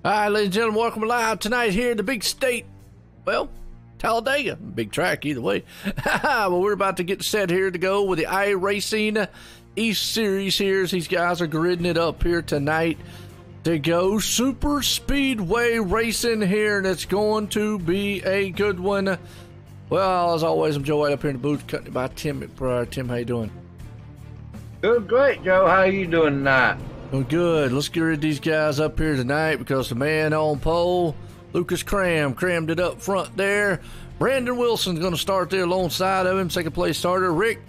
All right, ladies and gentlemen, welcome live tonight here in the big state. Well, Talladega, big track either way. Well, we're about to get set here to go with the iRacing East Series here as these guys are gridding it up here tonight to go super speedway racing here, and it's going to be a good one. Well, as always, I'm Joe White up here in the booth, cutting it by Tim McBride. Tim, how you doing? Doing great, Joe. How you doing tonight? Well, good. Let's get rid of these guys up here tonight because the man on pole, Lucas crammed it up front there. Brandon Wilson's going to start there alongside of him. Second place starter, Rick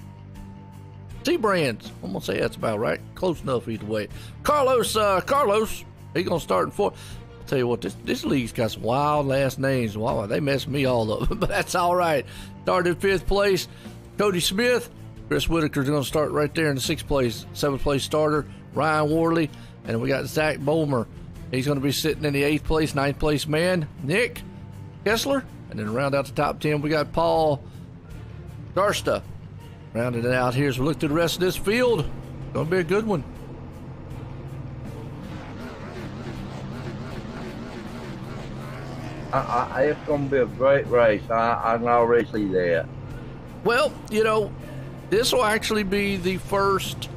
T-Brands. I'm going to say that's about right. Close enough either way. Carlos, he's going to start in fourth. I'll tell you what, this league's got some wild last names. Wow, they messed me all up, but that's all right. Started fifth place, Cody Smith. Chris Whitaker's going to start right there in the sixth place. Seventh place starter, Ryan Worley. And we got Zach Bolmer. He's going to be sitting in the eighth place, ninth place man, Nick Kessler. And then round out the top 10, we got Paul Garsta. Rounding it out here as we look to the rest of this field. Going to be a good one. It's going to be a great race. I can already see that. Well, you know, this will actually be the first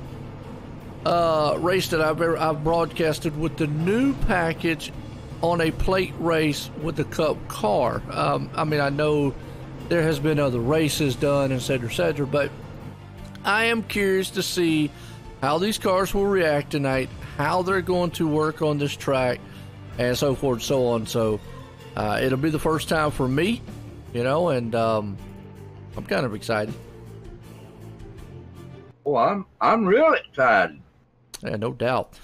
race that I've broadcasted with the new package on a plate race with the Cup car. I mean, I know there has been other races done, et cetera, but I am curious to see how these cars will react tonight, how they're going to work on this track, and so forth and so on. So it'll be the first time for me, you know, and I'm kind of excited. Well, I'm really excited. Yeah, no doubt.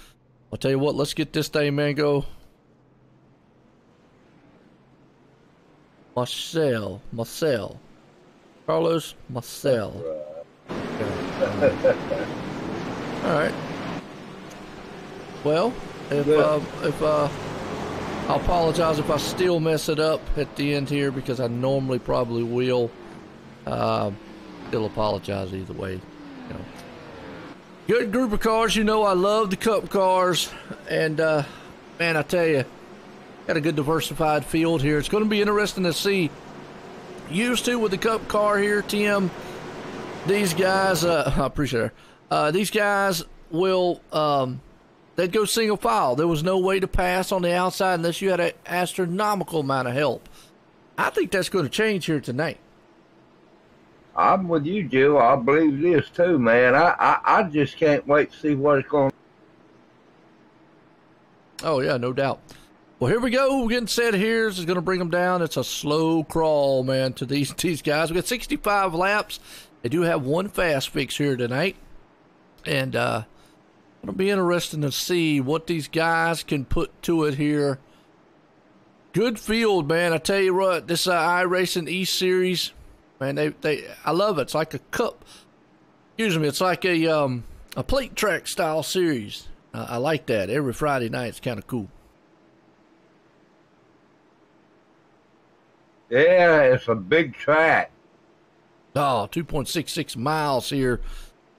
I'll tell you what, let's get this thing, man, go. Marcel. Carlos Marcel. Okay. All right. Well, if I apologize if I still mess it up at the end here because I normally probably will. Still apologize either way. You know. Good group of cars. You know I love the Cup cars. And, man, I tell you, got a good diversified field here. It's going to be interesting to see. Used to with the Cup car here, Tim, these guys, I appreciate it. These guys will, they'd go single file. There was no way to pass on the outside unless you had an astronomical amount of help. I think that's going to change here tonight. I'm with you, Joe. I believe this too, man. I just can't wait to see what it's going to. Oh, yeah, no doubt. Well, here we go. We're getting set here. This is going to bring them down. It's a slow crawl, man, to these guys. We got 65 laps. They do have one fast fix here tonight. And it'll be interesting to see what these guys can put to it here. Good field, man. I tell you what, this iRacing East Series, man, I love it. It's like a cup. Excuse me. It's like a plate track style series. I like that. Every Friday night, it's kind of cool. Yeah, it's a big track. Oh, 2.66 miles here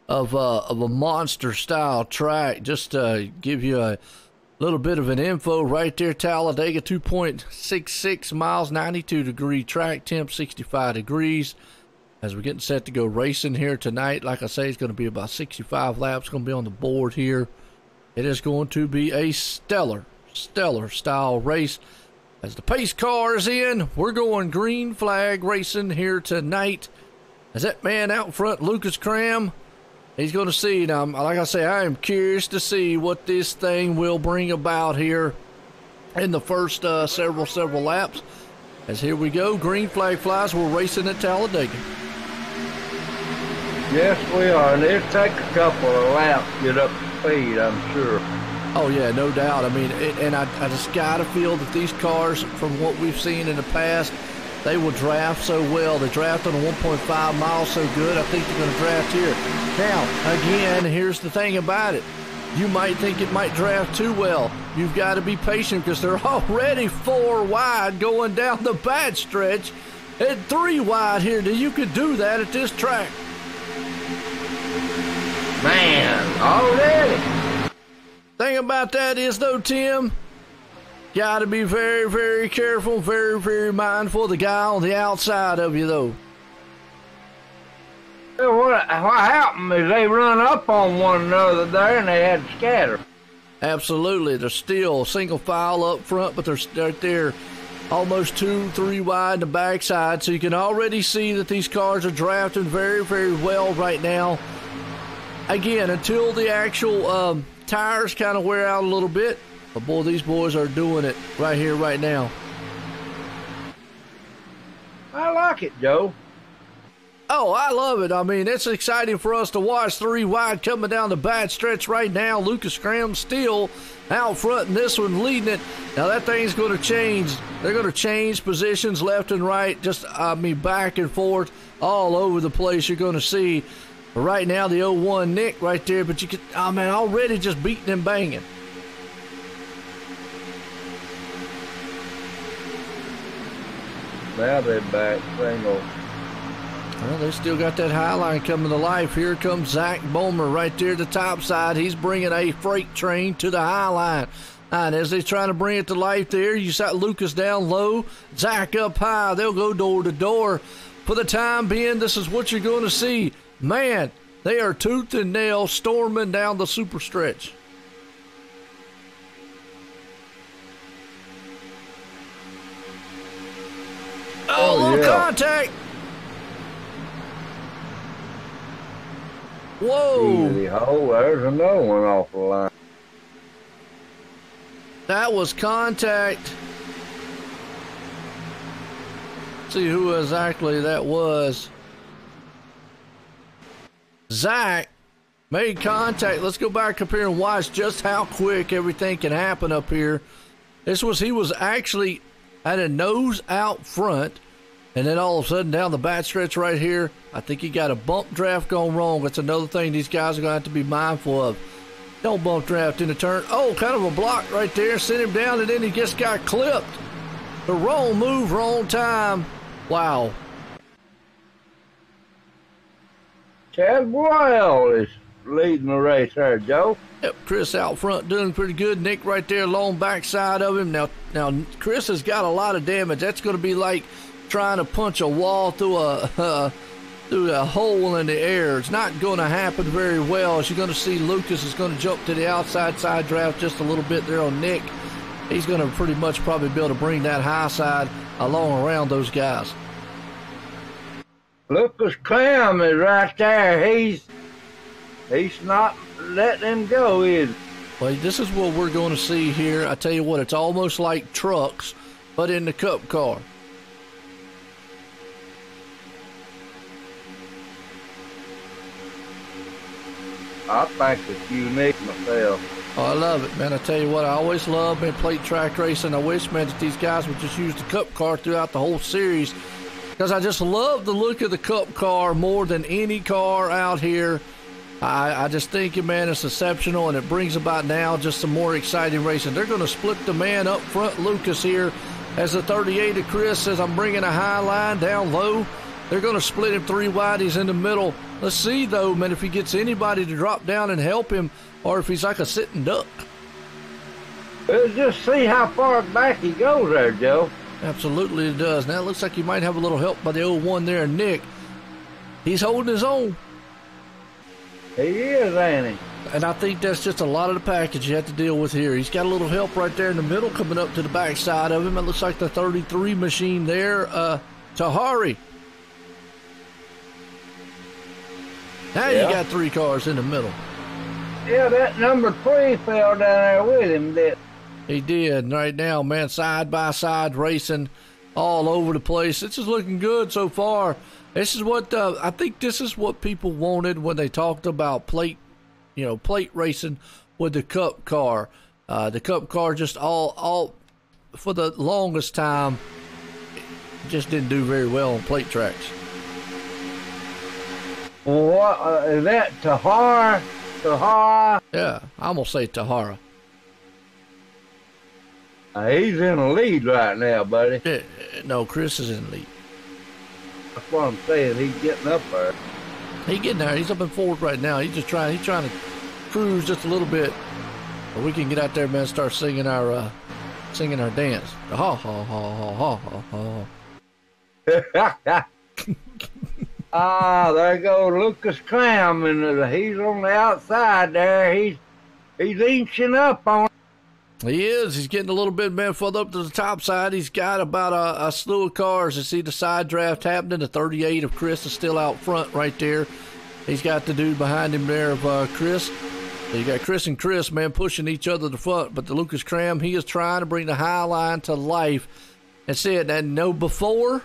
of a monster style track. Just to give you a little bit of an info right there, Talladega, 2.66 miles, 92 degree track, temp 65 degrees. As we're getting set to go racing here tonight, like I say, it's going to be about 65 laps. Going to be on the board here. It is going to be a stellar style race. As the pace car is in, we're going green flag racing here tonight. As that man out front, Lucas Cram, he's going to see. Now, like I say, I am curious to see what this thing will bring about here in the first several laps. As here we go, green flag flies. We're racing at Talladega. Yes, we are, and it'll take a couple of laps to get up to speed, I'm sure. Oh, yeah, no doubt. I mean, I just got to feel that these cars, from what we've seen in the past, they will draft so well. They draft on a 1.5 miles so good, I think they're going to draft here. Now, again, here's the thing about it. You might think it might draft too well. You've got to be patient because they're already 4 wide going down the bad stretch and 3 wide here. Now, you could do that at this track. Man, already. Thing about that is, though, Tim, Got to be very, very careful, very, very mindful of the guy on the outside of you, though. What happened is they run up on one another there and they had to scatter. Absolutely. They're still single file up front, but they're almost 2-3 wide in the backside. So you can already see that these cars are drafting very, very well right now. Again, until the actual tires kind of wear out a little bit. But boy, these boys are doing it right here, right now. I like it, Joe. Oh, I love it. I mean, it's exciting for us to watch 3 wide coming down the back stretch right now. Lucas Graham still out front in this one, leading it. Now, that thing's going to change. They're going to change positions left and right, just, back and forth all over the place. You're going to see right now the 01 Nick right there, but you can, already just beating and banging. Now they're back single. Well, they still got that high line coming to life. Here comes Zach Bowmer right there at the top side. He's bringing a freight train to the high line. And as they're trying to bring it to life there, you got Lucas down low, Zach up high. They'll go door to door. For the time being, this is what you're going to see. Man, they are tooth and nail storming down the super stretch. Oh, little contact. Whoa. Easy hole. There's another one off the line. That was contact. See who exactly that was. Zach made contact. Let's go back up here and watch just how quick everything can happen up here. He was actually at a nose out front. And then all of a sudden down the back stretch right here, I think he got a bump draft gone wrong. That's another thing these guys are going to have to be mindful of. Don't bump draft in the turn. Oh, kind of a block right there. Sent him down, and then he just got clipped. The wrong move, wrong time. Wow. Chad Boyle is leading the race there, Joe. Yep, Chris out front doing pretty good. Nick right there along backside of him. Now Chris has got a lot of damage. That's going to be like trying to punch a wall through a hole in the air. It's not going to happen very well. As you're going to see, Lucas is going to jump to the outside side draft just a little bit there on Nick. He's going to pretty much probably be able to bring that high side along around those guys. Lucas Clem is right there. He's not letting him go, is he? Well, this is what we're going to see here. I tell you what, it's almost like trucks, but in the Cup car. I think it's unique myself. Oh, I love it, man. I tell you what, I always love plate track racing. I wish, man, that these guys would just use the Cup car throughout the whole series, because I just love the look of the Cup car more than any car out here. I just think, man, it's exceptional, and it brings about now just some more exciting racing. They're going to split the man up front, Lucas, here, as the 38 of Chris says, I'm bringing a high line down low. They're going to split him 3 wide. He's in the middle. Let's see, though, man, if he gets anybody to drop down and help him, or if he's like a sitting duck. We'll just see how far back he goes there, Joe. Absolutely it does. Now it looks like he might have a little help by the 01 there, Nick. He's holding his own. He is, ain't he? And I think that's just a lot of the package you have to deal with here. He's got a little help right there in the middle coming up to the backside of him. It looks like the 33 machine there, Tahari. Now you got 3 cars in the middle. Yeah, that number 3 fell down there with him, did he? Did. And right now, man, side by side racing all over the place. This is looking good so far. This is what I think. This is what people wanted when they talked about plate racing with the Cup car. The Cup car just all for the longest time just didn't do very well on plate tracks. What is that? Tahara? Tahara? Yeah, I'm gonna say Tahara. He's in the lead right now, buddy. Yeah, no, Chris is in the lead. That's what I'm saying. He's getting up there. He's getting there. He's up in fourth right now. He's trying to cruise just a little bit. But we can get out there, man, and start singing our singing our dance. Ha ha ha ha ha ha ha. There goes Lucas Cram, and he's on the outside there. He's inching up on. He is. He's getting a little bit, man, further up to the top side. He's got about a slew of cars. You see the side draft happening. The 38 of Chris is still out front right there. He's got the dude behind him there of Chris. So you got Chris and Chris, man, pushing each other to the front. But the Lucas Cram, he is trying to bring the high line to life. And see it. And no, before,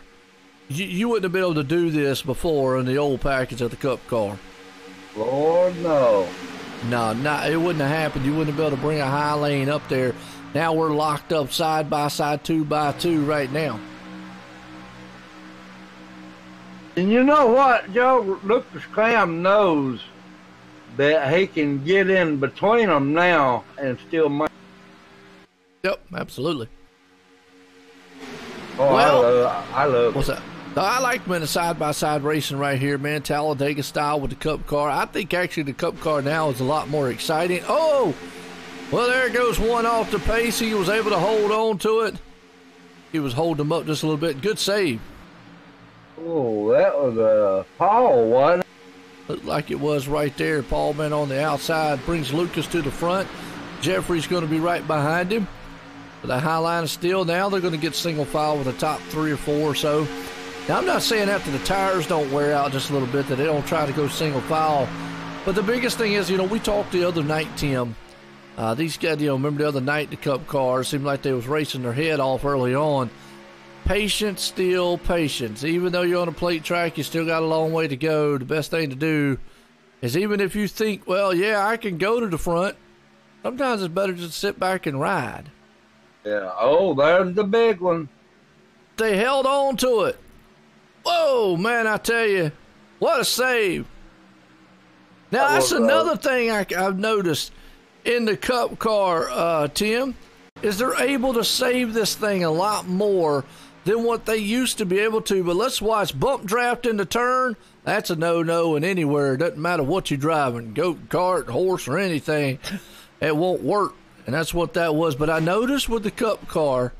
you wouldn't have been able to do this before in the old package of the Cup car. Lord, no. No, it wouldn't have happened. You wouldn't have been able to bring a high lane up there. Now we're locked up side by side, 2 by 2 right now. And you know what, Joe? Lucas Cram knows that he can get in between them now and still make. Yep, absolutely. Oh, well, I love what's it. that? I like the side-by-side racing right here, man. Talladega style with the Cup car. I think actually the Cup car now is a lot more exciting. Oh, well, there goes one off the pace. He was able to hold on to it. He was holding him up just a little bit. Good save. Oh, that was Paul, wasn't it? Looked like it was right there. Paul, man, on the outside brings Lucas to the front. Jeffrey's going to be right behind him. But the high line is still now. They're going to get single file with the top 3 or 4 or so. Now, I'm not saying after the tires don't wear out just a little bit that they don't try to go single file. But the biggest thing is, we talked the other night, Tim. These guys, remember the other night the Cup cars seemed like they was racing their head off early on. Patience, still patience. Even though you're on a plate track, you still got a long way to go. The best thing to do is, even if you think, well, yeah, I can go to the front, sometimes it's better just sit back and ride. Yeah. Oh, there's the big one. They held on to it. Whoa, man, I tell you, what a save. Now, that's another thing I've noticed in the Cup car, Tim, is they're able to save this thing a lot more than what they used to be able to. But let's watch bump draft in the turn. That's a no-no in anywhere. It doesn't matter what you're driving, goat, cart, horse, or anything. It won't work, and that's what that was. But I noticed with the Cup car,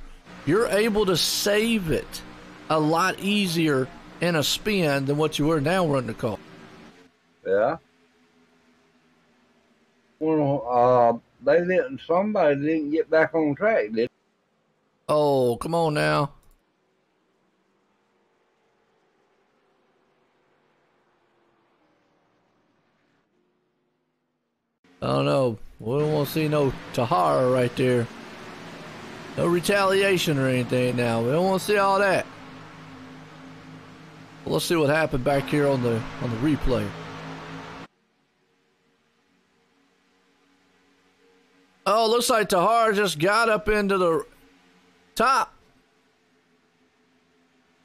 you're able to save it a lot easier in a spin than what you were now running the car. Yeah. Well, somebody didn't get back on track, did they? Oh, come on now. I don't know. We don't want to see no Tahara right there. No retaliation or anything now. We don't want to see all that. Well, let's see what happened back here on the replay. Oh, looks like Tahara just got up into the top.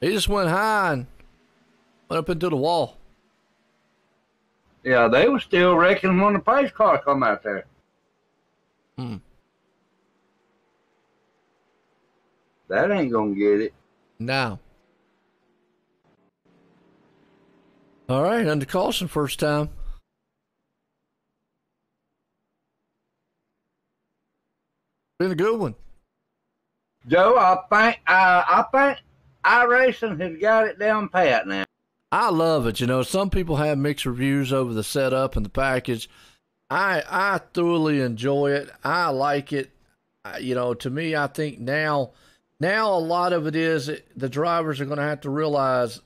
He just went high and went up into the wall. Yeah, they were still wrecking when the pace car come out there. That ain't gonna get it. Now. All right, under caution first time. Been a good one. Joe, I think iRacing has got it down pat now. I love it. Some people have mixed reviews over the setup and the package. I thoroughly enjoy it. I like it. To me, I think now a lot of it is the drivers are going to have to realize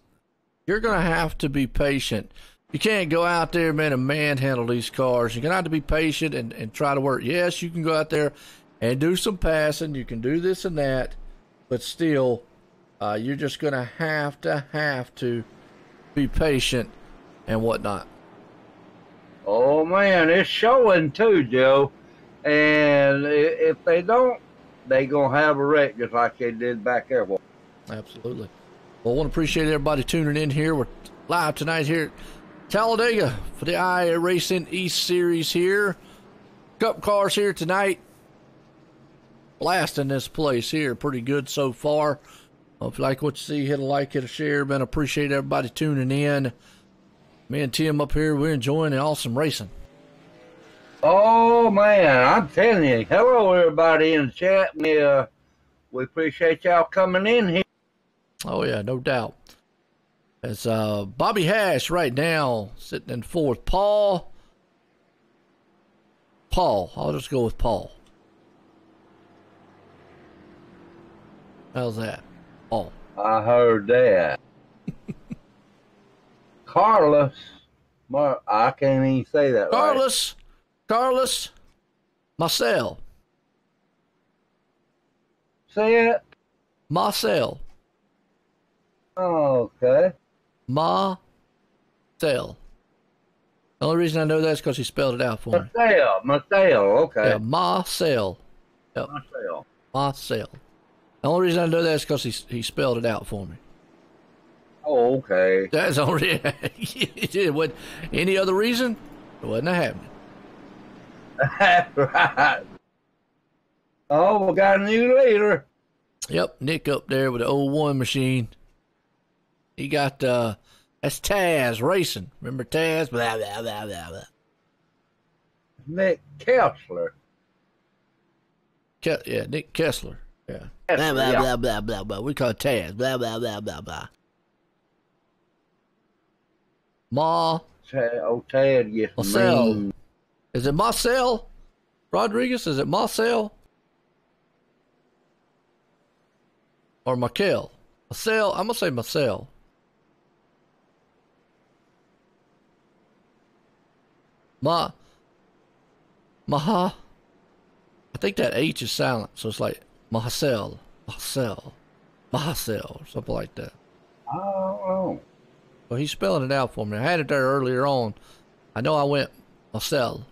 you're going to have to be patient. You can't go out there, man, and manhandle these cars. You're going to have to be patient and try to work. Yes, you can go out there and do some passing. You can do this and that, but still, you're just going to have to be patient and whatnot. Oh, man, it's showing too, Joe. And if they don't, they going to have a wreck just like they did back there. Absolutely. Well, I want to appreciate everybody tuning in here. We're live tonight here at Talladega for the iRacing East Series here. Cup cars here tonight. Blasting this place here. Pretty good so far. If you like what you see, hit a like, hit a share. Man, I appreciate everybody tuning in. Me and Tim up here, we're enjoying the awesome racing. Oh, man, I'm telling you. Hello, everybody in the chat. We appreciate y'all coming in here. Oh, yeah, no doubt. It's Bobby Hash right now sitting in fourth. Paul, I'll just go with Paul. How's that? Paul. I heard that. Carlos, I can't even say that right. Carlos, Marcel. Say it. Marcel. Oh, okay. Marcel. The only reason I know that is because he spelled it out for me. Marcel, okay. Yeah, Marcel. Yep. Marcel. The only reason I know that is because he spelled it out for me. Oh, okay. That's only it wasn't any other reason. It wasn't happening. Right. Oh, we got a new leader. Yep, Nick up there with the 01 machine. He got that's Taz Racing. Remember Taz? Blah blah blah blah blah. Nick Kessler. Yeah, Nick Kessler. Yeah. Kessler, blah blah yeah. blah blah blah blah. We call it Taz. Blah blah blah blah blah. Tad gets Marcel. mean. Is it Marcel Rodriguez? Is it Marcel? Or Markel? Marcel, I'm going to say Marcel. Maha. I think that H is silent, so it's like Marcel, or something like that. I don't know. Well, he's spelling it out for me. I had it there earlier on. I know I went Marcel.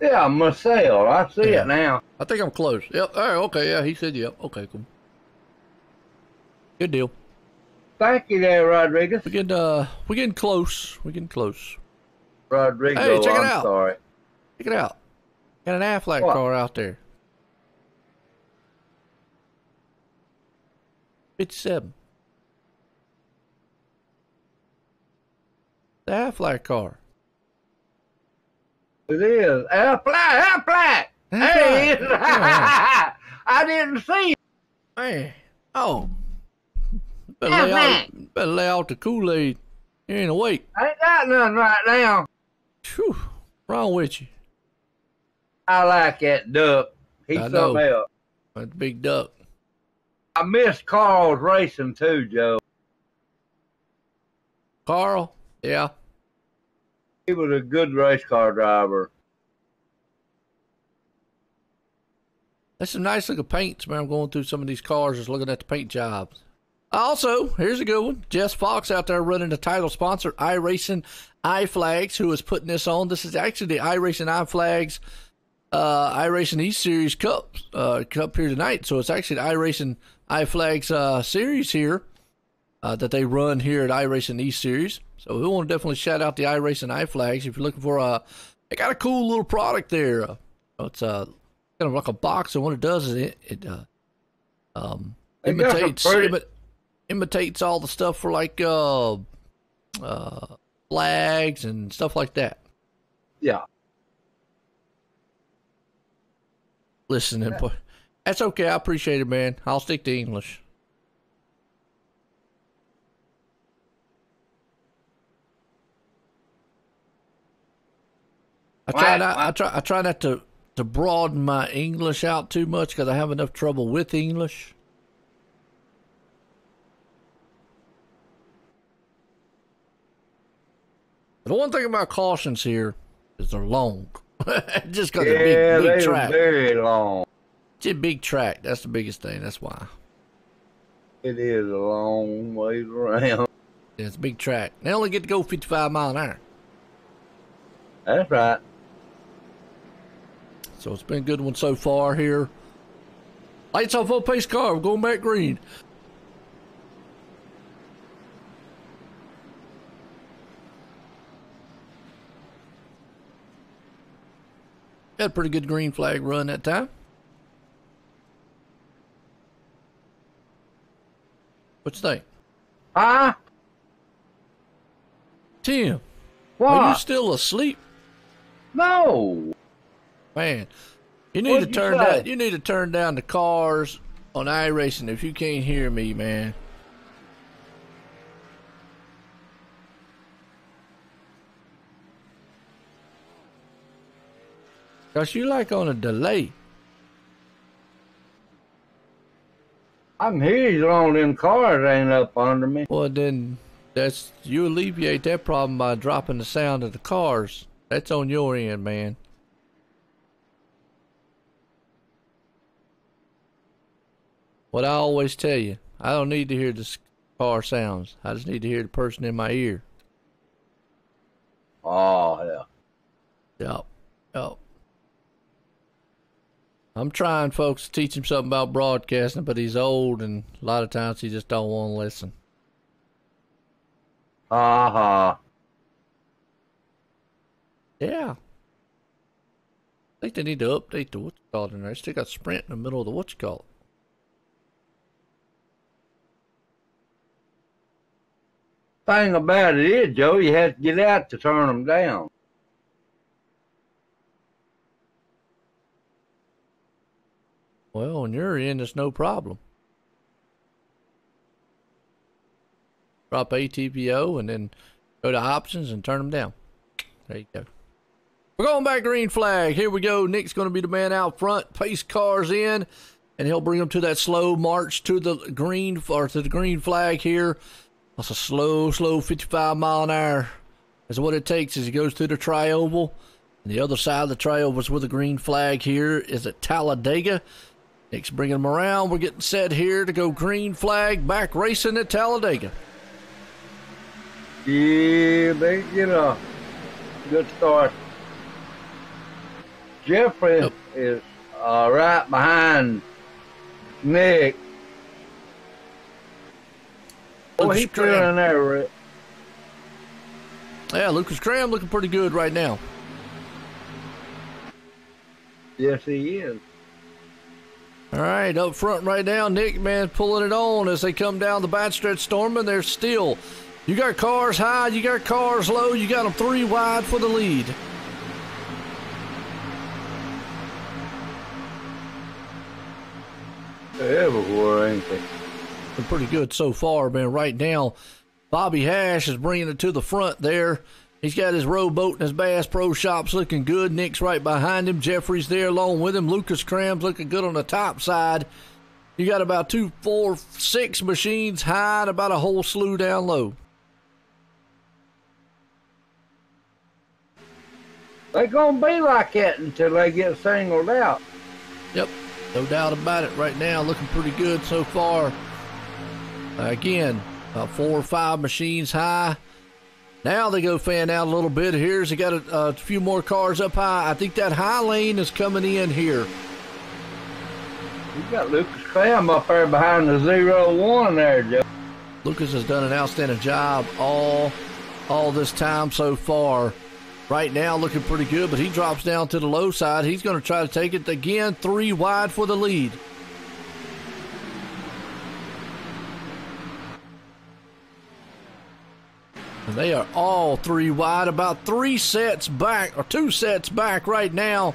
Yeah, Marcel. I see it now. I think I'm close. Yep. All right, okay. Yeah, he said yep. Okay, cool. Good deal. Thank you there, Rodriguez. We're getting close. We're getting close. Rodrigo, Hey, check it I'm out. sorry. Check it out. Got an iFlag What? car out there. 57. The iFlag car. It is. iFlag. Hey, I didn't see it. Man. Oh. Better lay out the Kool-Aid. You ain't awake. I ain't got nothing right now. Whew. Wrong with you? I like that duck. He's I know. something else. That's a big duck. I miss Carl's racing too, Joe. Carl? Yeah. He was a good race car driver. That's some nice looking paints, man. I'm going through some of these cars, just looking at the paint jobs. Also, here's a good one. Jess Fox out there running the title sponsor, iRacing iFlags, who is putting this on. This is actually the iRacing iFlags, iRacing E-Series Cup here tonight. So it's actually the iRacing iFlags series here that they run here at iRacing E-Series. So we want to definitely shout out the iRacing iFlags. If you're looking for they got a cool little product there. It's kind of like a box, and what it does is it imitates all the stuff for like flags and stuff like that. Yeah. Listen, that's okay. I appreciate it, man. I'll stick to English. I try not to broaden my English out too much because I have enough trouble with English. The one thing about cautions here is they're long. Just because they're big track. Very long. It's a big track. That's the biggest thing. That's why. It is a long ways around. Yeah, it's a big track. They only get to go 55 miles an hour. That's right. So it's been a good one so far here. Lights off on pace car. We're going back green. Had a pretty good green flag run that time. What you think? Huh? Tim, What? are you still asleep? No. Man, you need What'd to turn you say? that. You need to turn down the cars on iRacing if you can't hear me, man. Cause you like on a delay. I can hear you on them cars ain't up under me. Well, then you alleviate that problem by dropping the sound of the cars. That's on your end, man. What I always tell you, I don't need to hear the car sounds. I just need to hear the person in my ear. Oh, hell. Yep. Yep. I'm trying, folks, to teach him something about broadcasting, but he's old, and a lot of times he just don't want to listen. Uh-huh. Yeah. I think they need to update the what's called in there. They still got Sprint in the middle of the what's called. Thing about it is, Joe, you have to get out to turn them down. Well, on your end, it's no problem. Drop ATPO and then go to options and turn them down. There you go. We're going back green flag. Here we go. Nick's going to be the man out front. Pace cars in, and he'll bring them to that slow march to the green flag here. That's a slow 55 mile an hour. That's what it takes as he goes through the tri-oval. And the other side of the tri-oval is where the green flag here is at Talladega. Nick's bringing them around. We're getting set here to go green flag, back racing at Talladega. Yeah, they get a good start. Jeffrey is right behind Nick. Oh, he's feeling there, Rick. Yeah, Lucas Cram looking pretty good right now. Yes, he is. All right, up front right now, Nick, man, pulling it on as they come down the backstretch storming. They're still, you got cars high, you got cars low, you got them 3 wide for the lead. They're everywhere, ain't they? Been pretty good so far, man. Right now, Bobby Hash is bringing it to the front there. He's got his rowboat and his Bass Pro Shops looking good. Nick's right behind him. Jeffrey's there along with him. Lucas Cram's looking good on the top side. You got about 2, 4, 6 machines high and about a whole slew down low. They're going to be like that until they get singled out. Yep, no doubt about it. Right now, looking pretty good so far. Again, about 4 or 5 machines high. Now they go fan out a little bit. Here's they got a few more cars up high. I think that high lane is coming in here. You got Lucas Cram up there behind the 0-1 there, Joe. Lucas has done an outstanding job all this time so far. Right now looking pretty good, but he drops down to the low side. He's going to try to take it again, 3 wide for the lead. And they are all 3 wide, about 3 sets back, or 2 sets back right now.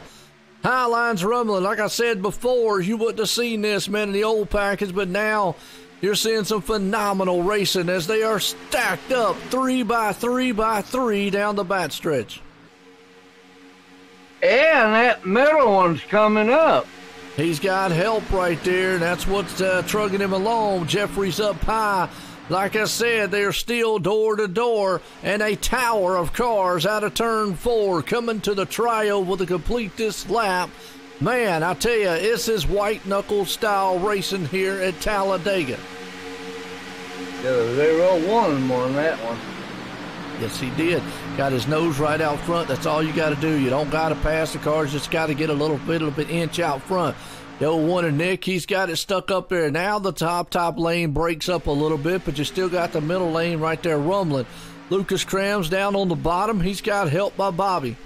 Highline's rumbling. Like I said before, you wouldn't have seen this, man, in the old package, but now you're seeing some phenomenal racing as they are stacked up 3 by 3 by 3 down the backstretch. And that middle one's coming up. He's got help right there, and that's what's trugging him along. Jeffrey's up high. Like I said, they're still door to door, and a tower of cars out of turn 4 coming to the tri-oval to complete this lap. Man, I tell you, this is white knuckle style racing here at Talladega. Yeah, 0-1 more than that one. Yes, he did. Got his nose right out front. That's all you got to do. You don't got to pass the cars. Just got to get a little bit inch out front. The old one, and Nick, he's got it stuck up there. Now the top lane breaks up a little bit, but you still got the middle lane right there rumbling. Lucas Cram's down on the bottom. He's got help by Bobby.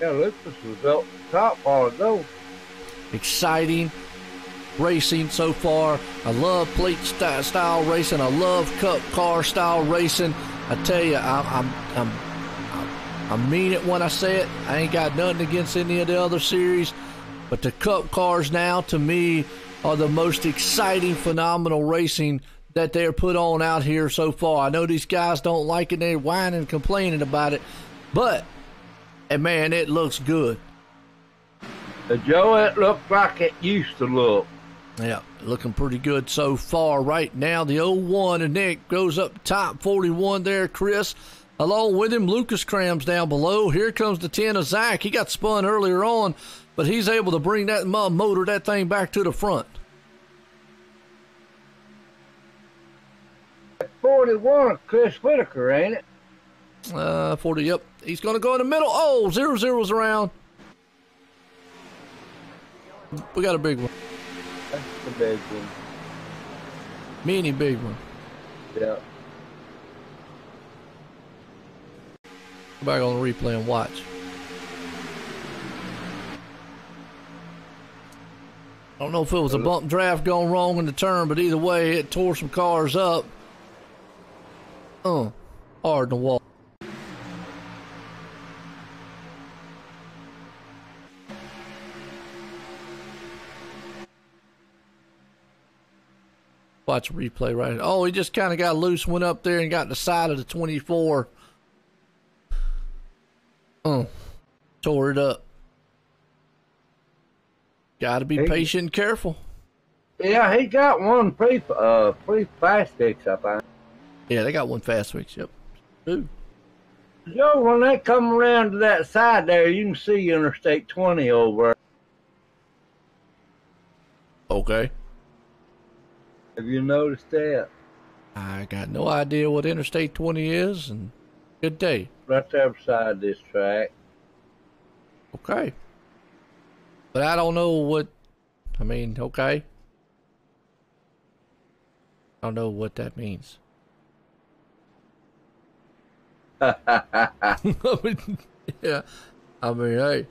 Yeah, Lucas was up top while ago. Exciting. racing so far. I love plate style racing. I love cup car style racing. I tell you, I mean it when I say it. I ain't got nothing against any of the other series, but the cup cars now, to me, are the most exciting, phenomenal racing that they're put on out here so far. I know these guys don't like it. They're whining and complaining about it, but, and man, it looks good. Joe, it looked like it used to look. Yeah, looking pretty good so far right now. The 01 and Nick goes up top, 41 there, Chris. Along with him, Lucas Crams down below. Here comes the 10 of Zach. He got spun earlier on, but he's able to bring that motor, that thing back to the front. 41, Chris Whitaker, ain't it? 40, yep. He's going to go in the middle. Oh, 0-0's around. We got a big one. That's the big one. Mini big one. Yeah. Go back on the replay and watch. I don't know if it was a bump draft gone wrong in the turn, but either way, it tore some cars up. Hard in the wall. Watch a replay right here. Oh, he just kind of got loose, went up there and got in the side of the 24. Tore it up. Got to be patient and careful. Yeah, he got one pretty fast fix, I think. Yeah, they got one fast fix, yep. Ooh. Joe, when they come around to that side there, you can see Interstate 20 over. Okay. Have you noticed that? I got no idea what Interstate 20 is, and good day. Right there beside this track. Okay. But I don't know what, I mean, okay. I don't know what that means. I mean, yeah. I mean, hey.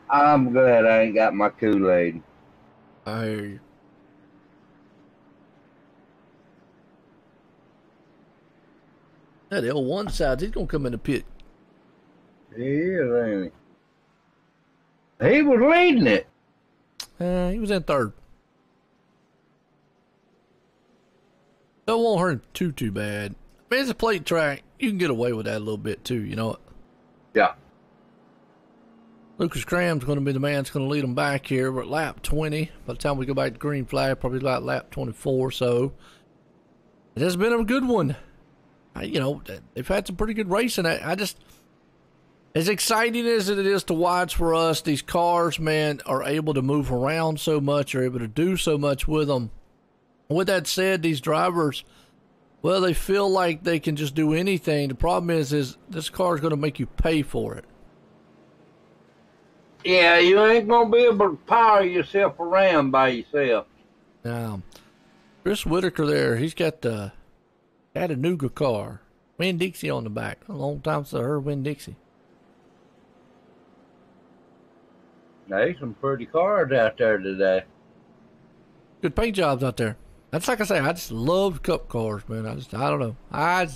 I'm glad I ain't got my Kool-Aid. I hear you. Yeah, the 01 side, he's going to come in the pit. He is, ain't he? He was leading it. He was in third. That won't hurt him too bad. I mean, it's a plate track. You can get away with that a little bit too, you know what? Yeah. Lucas Cram's going to be the man that's going to lead them back here. We're at lap 20. By the time we go back to green flag, probably like lap 24. So it has been a good one. You know, they've had some pretty good racing. I just, as exciting as it is to watch for us, these cars, man, are able to move around so much, are able to do so much with them. With that said, these drivers, well, they feel like they can just do anything. The problem is this car is going to make you pay for it. Yeah, you ain't going to be able to power yourself around by yourself. Now, Chris Whitaker there, he's got the Chattanooga car. Winn-Dixie on the back. A long time since I heard Winn-Dixie. There's some pretty cars out there today. Good paint jobs out there. That's like I say, I just love cup cars, man. I don't know. I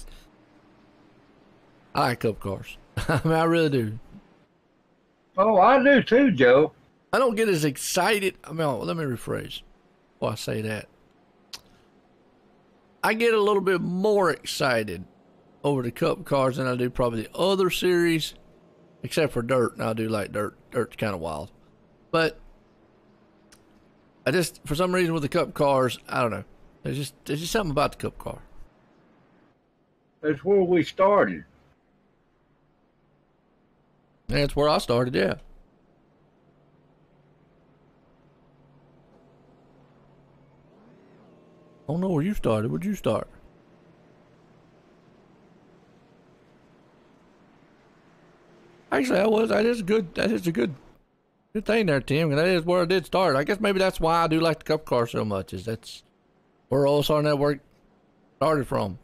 like cup cars. I mean, I really do. Oh, I do too, Joe. I don't get as excited. I mean, let me rephrase before I say that. I get a little bit more excited over the cup cars than I do probably the other series, except for dirt. And I do like dirt. Dirt's kind of wild. But I just, for some reason with the cup cars, I don't know. There's just something about the cup car. That's where we started. That's where I started, yeah. I don't know where you started. Where'd you start? Actually, that is good. That is a good thing there, Tim. And that is where I did start. I guess maybe that's why I do like the cup car so much. Is that's where OSRNetwork started from.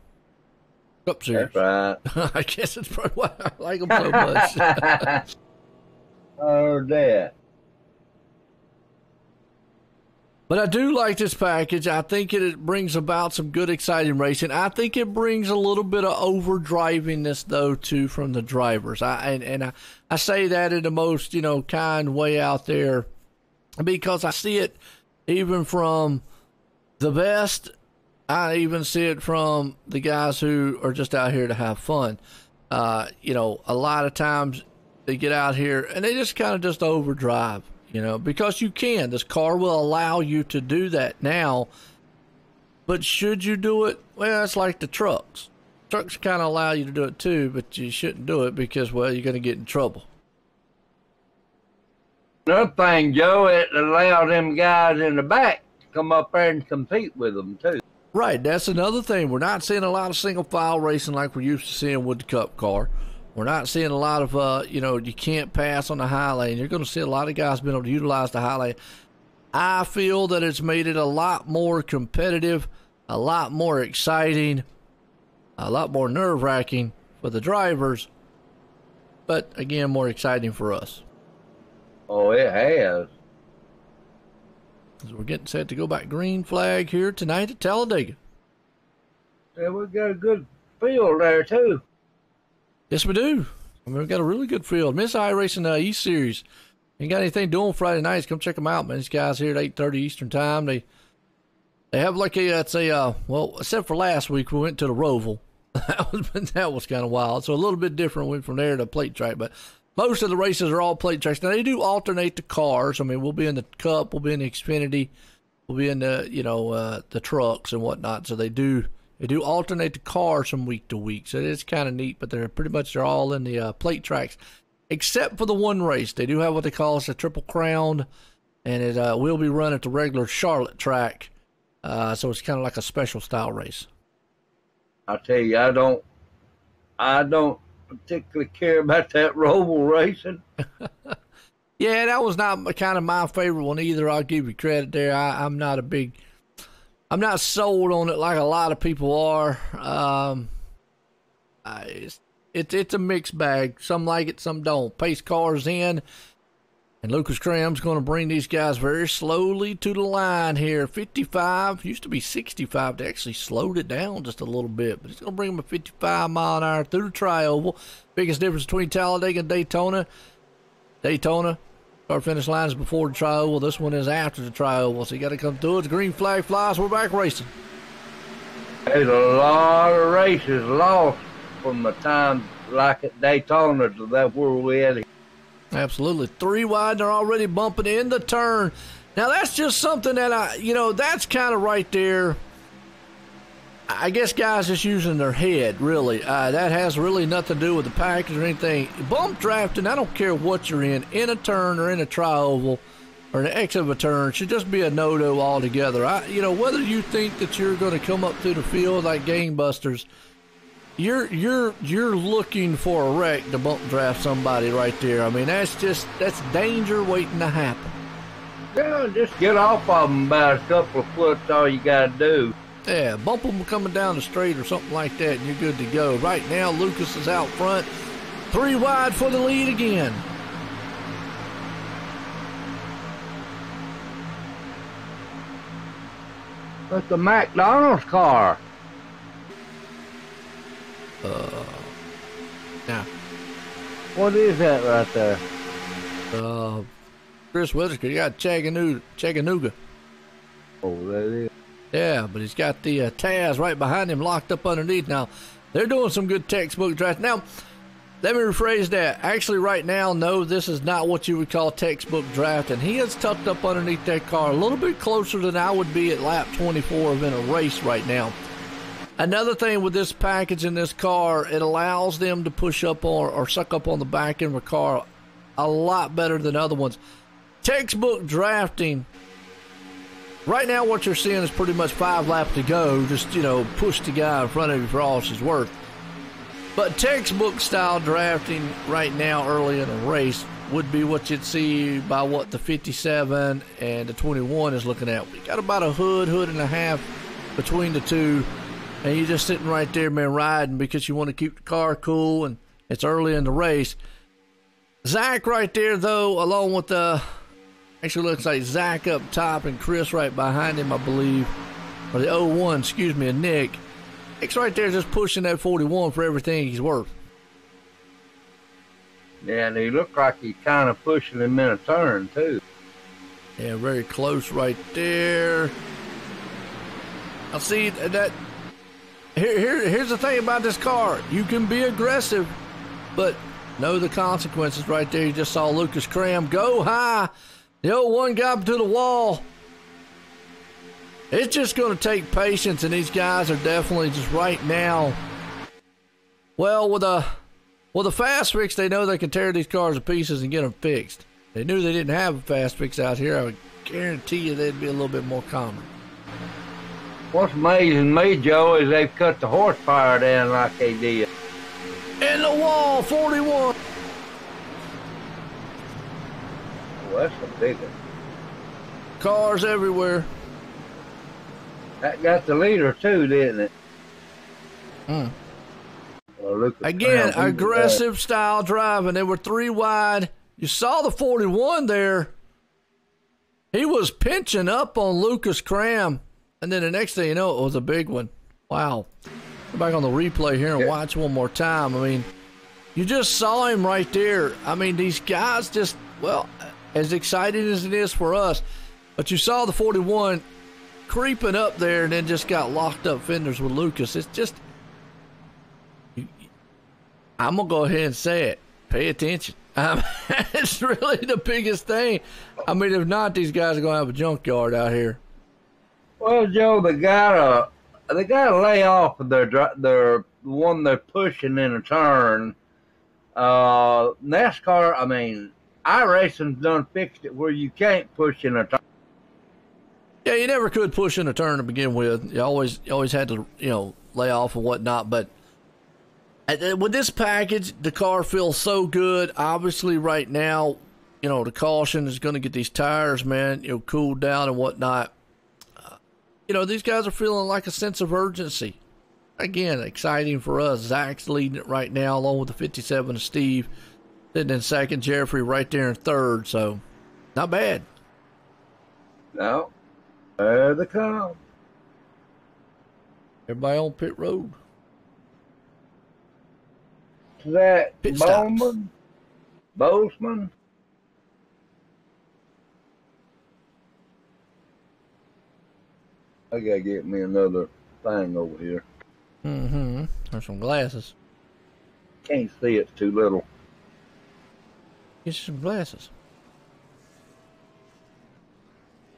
Cup series. That's right. I guess it's probably why I like them so much. Oh, that. But I do like this package. I think it brings about some good, exciting racing. I think it brings a little bit of overdrivingness, though, too, from the drivers. I say that in the most, kind way out there, because I see it even from the best. I even see it from the guys who are just out here to have fun. A lot of times they get out here and they just kind of just overdrive. Because you can. This car will allow you to do that now. But should you do it? Well, it's like the trucks. Trucks kind of allow you to do it too, but you shouldn't do it because, well, you're going to get in trouble. Another thing, Joe, it allowed them guys in the back to come up there and compete with them too. Right, that's another thing. We're not seeing a lot of single file racing like we're used to seeing with the Cup car. We're not seeing a lot of, you can't pass on the high lane. You're going to see a lot of guys being able to utilize the high lane. I feel that it's made it a lot more competitive, a lot more exciting, a lot more nerve-wracking for the drivers, but, again, more exciting for us. Oh, it has. We're getting set to go back green flag here tonight at Talladega. Yeah, we got a good field there, too. Yes, we do. We've got a really good field. Miss iRacing East Series. Ain't got anything doing Friday nights. Come check them out, man. These guys here at 8:30 Eastern Time. They have like except for last week, we went to the Roval. that was kind of wild. So a little bit different. Went from there to plate track, but most of the races are all plate tracks. Now they do alternate the cars. I mean, we'll be in the Cup, we'll be in the Xfinity, we'll be in the the trucks and whatnot. So they do alternate the cars from week to week. So it's kind of neat, but they're all in the plate tracks, except for the one race. They do have what they call a Triple Crown, and it will be run at the regular Charlotte track. So it's kind of like a special style race. I'll tell you, I don't particularly care about that Roval racing. Yeah, that was not kind of my favorite one either. I'll give you credit there. I'm not sold on it like a lot of people are. It's a mixed bag. Some like it, some don't. Pace cars in, and Lucas Cram's going to bring these guys very slowly to the line here. 55, used to be 65. They actually slowed it down just a little bit, but it's going to bring them a 55 mile an hour through the tri-oval. Biggest difference between Talladega and Daytona. Our finish line is before the tri-oval. This one is after the tri-oval, so you got to come through it. The green flag flies. We're back racing. There's a lot of races lost from the time like at Daytona to that where we at. Absolutely. 3 wide. They're already bumping in the turn. Now, that's just something that that's kind of right there. I guess guys just using their head, really. That has really nothing to do with the package or anything. Bump drafting, I don't care what you're in a turn or in a tri-oval or an exit of a turn, should just be a no-no altogether. Whether you think that you're going to come up through the field like gangbusters, you're looking for a wreck to bump draft somebody right there. I mean, that's danger waiting to happen. Yeah, just get off of them about a couple of foot. All you got to do. Yeah, bump them coming down the straight or something like that, and you're good to go. Right now, Lucas is out front. 3 wide for the lead again. That's the McDonald's car. Now. What is that right there? Chris Whitaker, you got Chattanooga. Oh, that is. Yeah, but he's got the Taz right behind him, locked up underneath. Now, they're doing some good textbook draft. Now, let me rephrase that. Actually, right now, no, this is not what you would call textbook draft, and he is tucked up underneath that car a little bit closer than I would be at lap 24 in a race right now. Another thing with this package in this car, it allows them to push up on or suck up on the back end of a car a lot better than other ones. Textbook drafting, right now what you're seeing is pretty much 5 laps to go. Just, push the guy in front of you for all it's worth. But textbook style drafting right now early in a race would be what you'd see by what the 57 and the 21 is looking at. We got about a hood and a half between the two. And you're just sitting right there, man, riding because you want to keep the car cool, and it's early in the race. Zach right there, though, along with Actually looks like Zach up top and Chris right behind him, I believe. Or the 01, excuse me, and Nick. Nick's right there just pushing that 41 for everything he's worth. Yeah, and he looked like he's kind of pushing him in a turn, too. Yeah, very close right there. I'll see that. Here's the thing about this car. You can be aggressive, but know the consequences right there. You just saw Lucas Cram go high. The 01 got to the wall. It's just going to take patience, and these guys are definitely just right now. Well, with a fast fix, they know they can tear these cars to pieces and get them fixed. They knew they didn't have a fast fix out here. I would guarantee you they'd be a little bit more common. What's amazing me, Joe, is they've cut the horsepower down like they did. In the wall, 41. Well, that's a big one. Cars everywhere. That got the leader, too, didn't it? Mm. Well, again, aggressive style driving. They were 3 wide. You saw the 41 there. He was pinching up on Lucas Cram. And then the next thing you know, it was a big one. Wow. Go back on the replay here and watch one more time. I mean, you just saw him right there. I mean, these guys just, well, as exciting as it is for us, but you saw the 41 creeping up there and then just got locked up fenders with Lucas. It's just, I'm going to go ahead and say it. Pay attention. It's really the biggest thing. I mean, if not, these guys are going to have a junkyard out here. Well, Joe, they gotta lay off of their one they're pushing in a turn. NASCAR, I mean, iRacing's done fixed it where you can't push in a turn. Yeah, you never could push in a turn to begin with. You always had to, lay off and whatnot. But with this package, the car feels so good. Obviously, right now, the caution is going to get these tires, man, cooled down and whatnot. These guys are feeling like a sense of urgency. Again, exciting for us. Zach's leading it right now, along with the 57 of Steve. Sitting in second, Jeffrey right there in third. So, not bad. No. There they come. Everybody on pit road. Is that Pit Bowman? Bozeman? I gotta get me another thing over here. Mm-hmm. There's some glasses. Can't see, it's too little. Get you some glasses.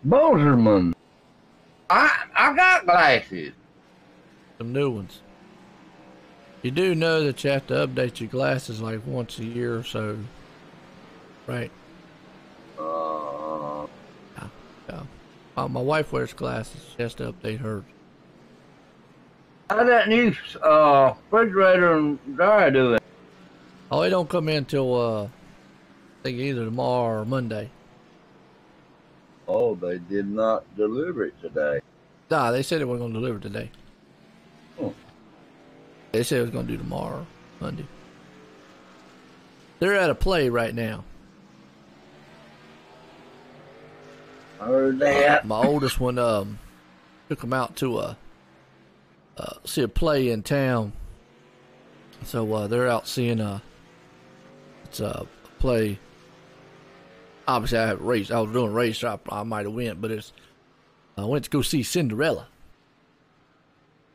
Bozeman. I got glasses. Some new ones. You do know that you have to update your glasses like once a year or so, right? Yeah. My wife wears glasses. She has to update hers. How that new refrigerator and dryer doing? Oh, it don't come in till I think either tomorrow or Monday. Oh, they did not deliver it today. Nah, they said they were going to deliver today. Oh. They said it was going to do tomorrow, Monday. They're at a play right now. I heard that. My oldest one took them out to see a play in town. So they're out seeing it's a play. Obviously, I was doing a race, so I might have went, but I went to go see Cinderella.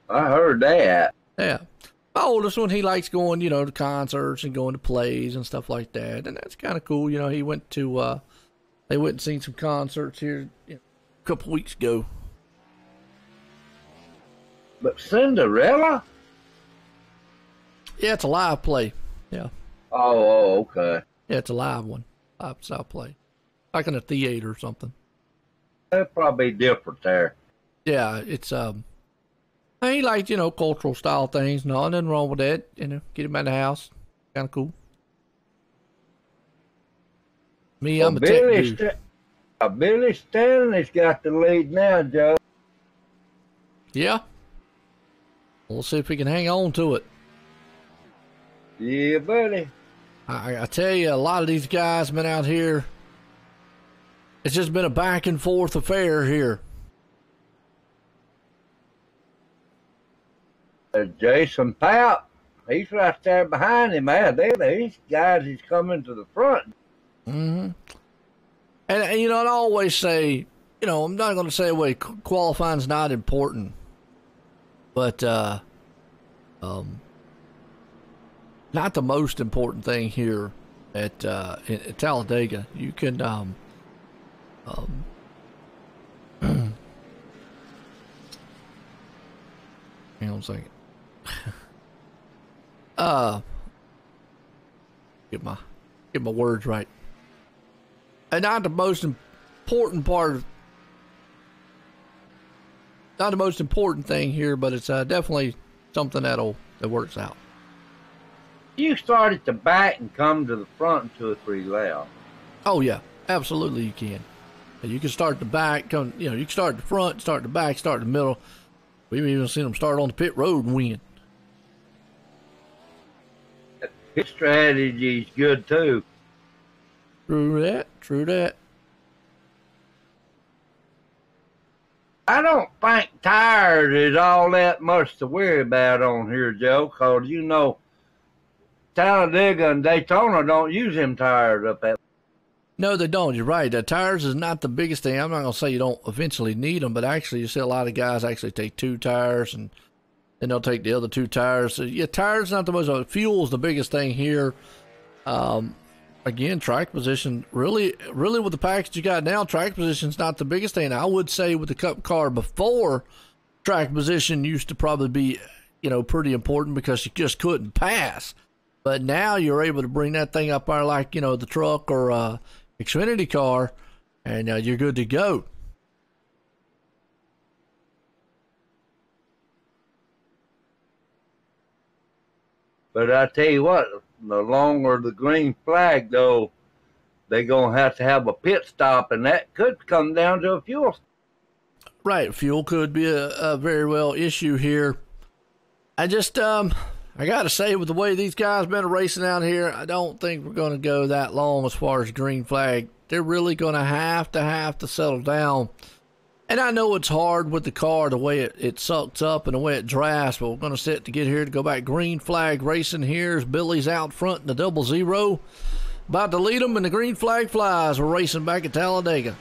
I heard that. Yeah. My oldest one, he likes going, to concerts and going to plays and stuff like that, and that's kind of cool. He went to they went and seen some concerts here a couple weeks ago. But Cinderella? Yeah, it's a live play. Yeah. Oh, okay. Yeah, it's a live one. Live style play. Like in a theater or something. That'd probably be different there. Yeah, it's he liked, cultural style things. Nothing wrong with that. Get him out of the house. Kind of cool. Me, I'm a tech dude. Billy Stanley's got the lead now, Joe. Yeah. We'll see if we can hang on to it. Yeah, buddy. I tell you, a lot of these guys been out here. It's just been a back and forth affair here. Jason Pout, he's right there behind him. These guys, he's coming to the front. Mm-hmm. And you know, I always say, you know, I'm not going to say qualifying's not important, but not the most important thing here at Talladega. You can hang on a second. Get my words right. And not the most important thing here, but it's definitely something that works out. You start at the back and come to the front in 2 or 3 laps. Oh yeah, absolutely you can. You can start the back, you can start the front, start the back, start the middle. We've even seen them start on the pit road and win. His strategy's good too. True that. I don't think tires is all that much to worry about on here, Joe, because you know Talladega and Daytona don't use them tires up that. No, they don't. You're right. The tires is not the biggest thing. I'm not going to say you don't eventually need them, but actually you see a lot of guys actually take 2 tires and then they'll take the other 2 tires. So, yeah, tires not the most. Fuel's the biggest thing here. Again, track position, really with the package you got now, track position's not the biggest thing. I would say with the Cup car before, track position used to probably be, you know, pretty important because you just couldn't pass. But now you're able to bring that thing up there like, you know, the truck or Xfinity car, and you're good to go. But I tell you what, the longer the green flag, though, they're going to have a pit stop, and that could come down to a fuel. Right, fuel could be a very well issue here. I just, I got to say, with the way these guys been racing out here, I don't think we're going to go that long as far as green flag. They're really going to have to settle down. And I know it's hard with the car, the way it sucks up and the way it drafts, but we're going to set to get here to go back. Green flag racing here as Billy's out front in the 00. About to lead them, and the green flag flies. We're racing back at Talladega.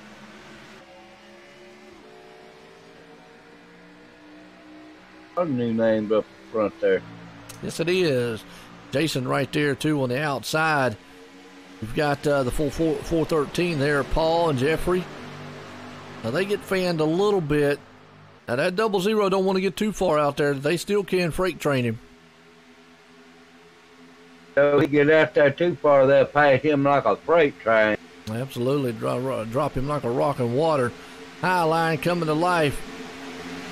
A new name up front there. Yes, it is. Jason right there, too, on the outside. We've got the full 413 there, Paul and Jeffrey. Now, they get fanned a little bit. Now, that 00 don't want to get too far out there. They still can freight train him. So he get out there too far, they'll pass him like a freight train. Absolutely. Drop him like a rock in water. High line coming to life.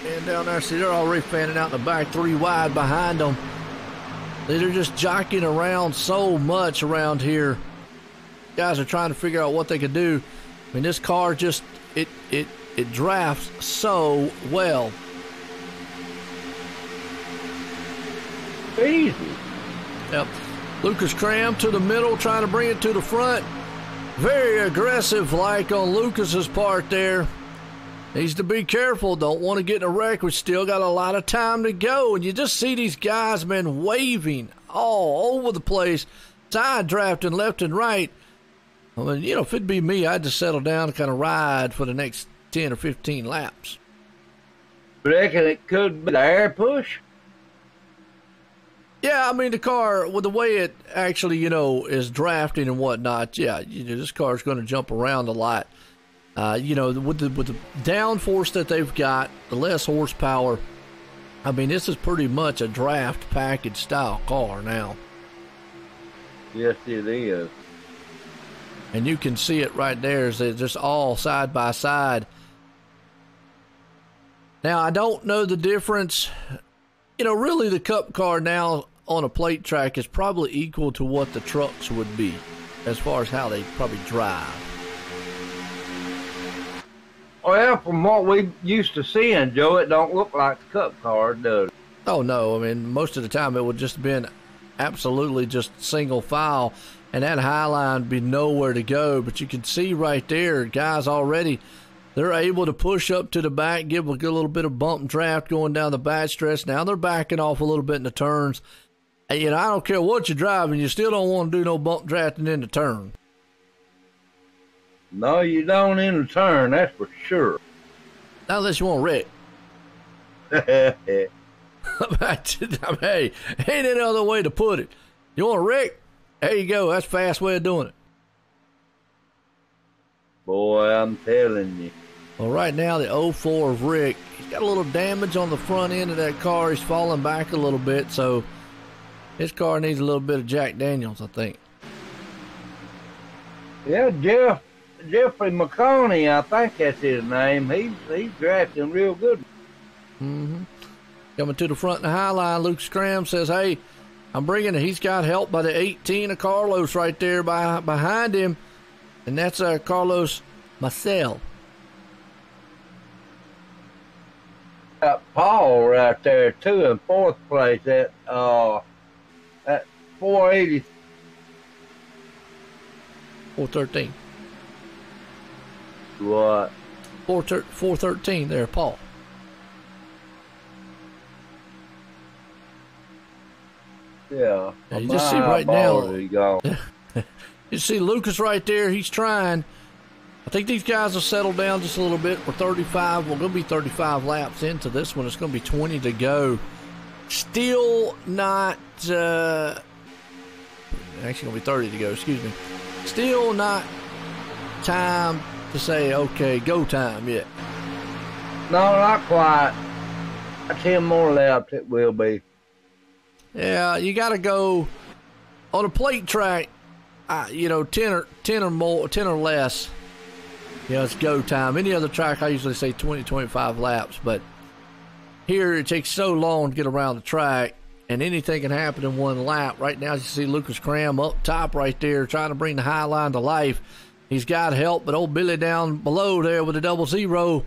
And down there, see, they're already fanning out in the back, 3 wide behind them. They're just jockeying around so much around here. Guys are trying to figure out what they can do. I mean, this car just, it drafts so well. Easy. Yep. Lucas Cram to the middle, trying to bring it to the front. Very aggressive like on Lucas's part there. Needs to be careful. Don't want to get in a wreck. We still got a lot of time to go. And you just see these guys, man, waving all over the place. Side drafting left and right. I mean, you know, if it'd be me, I'd just settle down and kind of ride for the next 10 or 15 laps. You reckon it could be the air push? Yeah, I mean, the car, with the way it actually, you know, is drafting and whatnot, yeah, you know, this car's going to jump around a lot. You know, with the downforce that they've got, the less horsepower, I mean, this is pretty much a draft package style car now. Yes, it is. And you can see it right there. It's just all side by side. Now, I don't know the difference. You know, really the Cup car now on a plate track is probably equal to what the trucks would be as far as how they probably drive. Well, from what we used to seeing, Joe, it don't look like the Cup car, does it? Oh, no. I mean, most of the time it would just been absolutely just single file, and that high line would be nowhere to go. But you can see right there, guys already, they're able to push up to the back, give a good little bit of bump and draft going down the back stretch. Now they're backing off a little bit in the turns. And, you know, I don't care what you're driving, you still don't want to do no bump drafting in the turn. No, you don't in the turn, that's for sure. Not unless you want to wreck. Hey, ain't any other way to put it. You want to wreck? There you go. That's a fast way of doing it. Boy, I'm telling you. Well, right now, the 04 of Rick, he's got a little damage on the front end of that car. He's falling back a little bit, so his car needs a little bit of Jack Daniels, I think. Yeah, Jeffrey McConaughey, I think that's his name. He's drafting real good. Mm-hmm. Coming to the front in the high line, Luke Scram says, hey, I'm bringing it. He's got help by the 18 of Carlos right there behind him, and that's Carlos Marcel. Got Paul right there, too, in fourth place at 480. 413. What? 413 there, Paul. Yeah. You just see right now. You see Lucas right there. He's trying. I think these guys will settle down just a little bit. We're 35. We're going to be 35 laps into this one. It's going to be 20 to go. Still not. Actually, going to be 30 to go. Excuse me. Still not time to say, okay, go time yet. No, not quite. 10 more laps it will be. Yeah, you got to go on a plate track. 10 or more, 10 or less. Yeah, it's go time. Any other track, I usually say 20, 25 laps, but here it takes so long to get around the track, and anything can happen in one lap. Right now, you see Lucas Cram up top right there trying to bring the high line to life. He's got help, but old Billy down below there with a 00,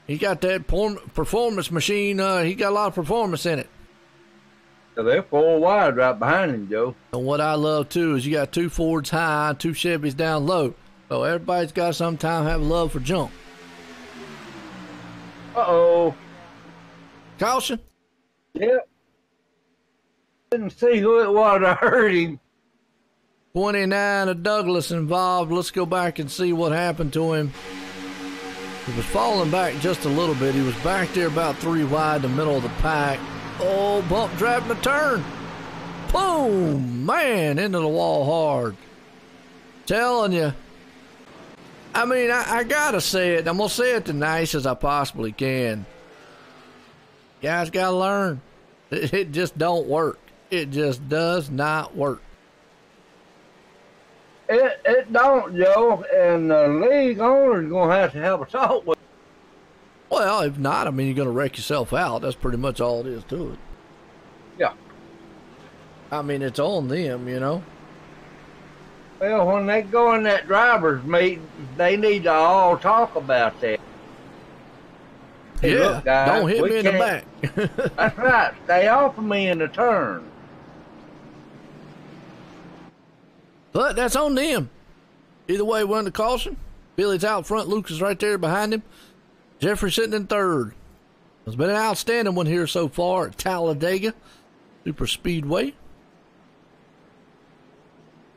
he got that performance machine. He got a lot of performance in it. So they're 4 wide right behind him, Joe. And what I love, too, is you got 2 Fords high, 2 Chevys down low. So everybody's got sometime have love for jump. Uh-oh. Caution. Yep. Didn't see who it was. I heard him. 29 of Douglas involved. Let's go back and see what happened to him. He was falling back just a little bit. He was back there about 3 wide, the middle of the pack. Oh, bump driving the turn. Boom! Man, into the wall hard. Telling you. I mean, I gotta say it. I'm gonna say it the nice as I possibly can. Guys gotta learn. It just don't work. It just does not work. It don't, Joe, and the league owner's gonna have a talk with. Well, if not, I mean, you're gonna wreck yourself out. That's pretty much all it is to it. Yeah. I mean, it's on them, you know. Well, when they go in that driver's meeting, they need to all talk about that. Hey, Yeah, look, guys, don't hit me in the back. That's right. Stay off of me in the turn. But that's on them. Either way, we're under caution. Billy's out front. Lucas is right there behind him. Jeffrey sitting in third. It's been an outstanding one here so far at Talladega Super Speedway.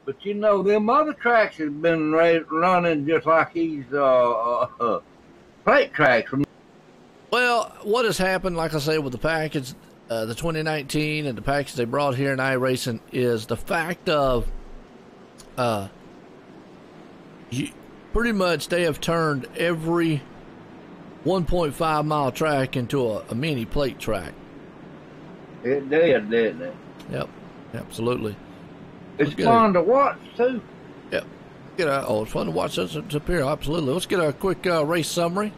But you know, them other tracks has been running just like these plate tracks. Well, what has happened, like I say, with the package, the 2019 and the package they brought here in iRacing is the fact of pretty much they have turned every 1.5 mile track into a mini plate track. It did, didn't it? Yep, absolutely. It's fun to watch, too. Yep. It's fun to watch this up here, absolutely. Let's get a quick race summary.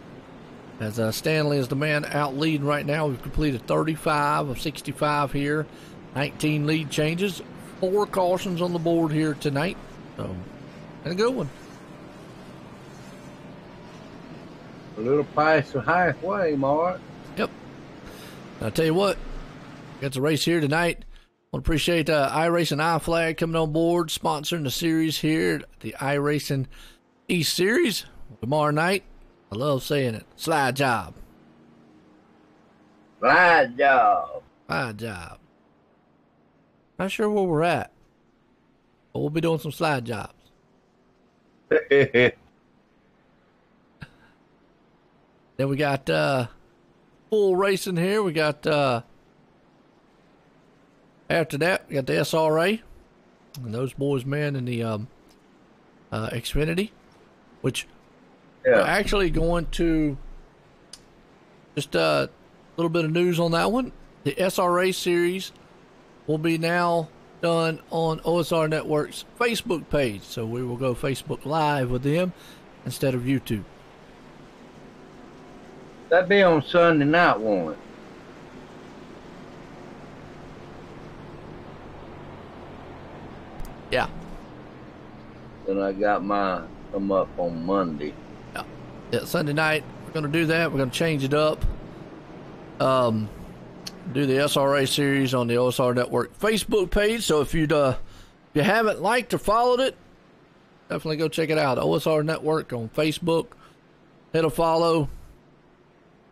As Stanley is the man out leading right now. We've completed 35 of 65 here. 19 lead changes. 4 cautions on the board here tonight. So, and a good one. A little past the halfway mark. Yep. I'll tell you what. Got the race here tonight. I appreciate iRacing iFlag coming on board, sponsoring the series here, the iRacing East Series. Tomorrow night, I love saying it, slide job. Slide job. Slide job. Not sure where we're at, but we'll be doing some slide jobs. Then we got full racing here. We got after that, we got the SRA and those boys, man, in the Xfinity, which we're actually going to just a little bit of news on that one. The SRA series will be now done on OSRNetwork's Facebook page, so we will go Facebook Live with them instead of YouTube. That'd be on Sunday night, won't it? Yeah. Then I got mine come up on Monday. Yeah, Sunday night, we're going to do that. We're going to change it up. Do the SRA series on the OSR Network Facebook page. So if you haven't liked or followed it, definitely go check it out. OSR Network on Facebook. Hit a follow.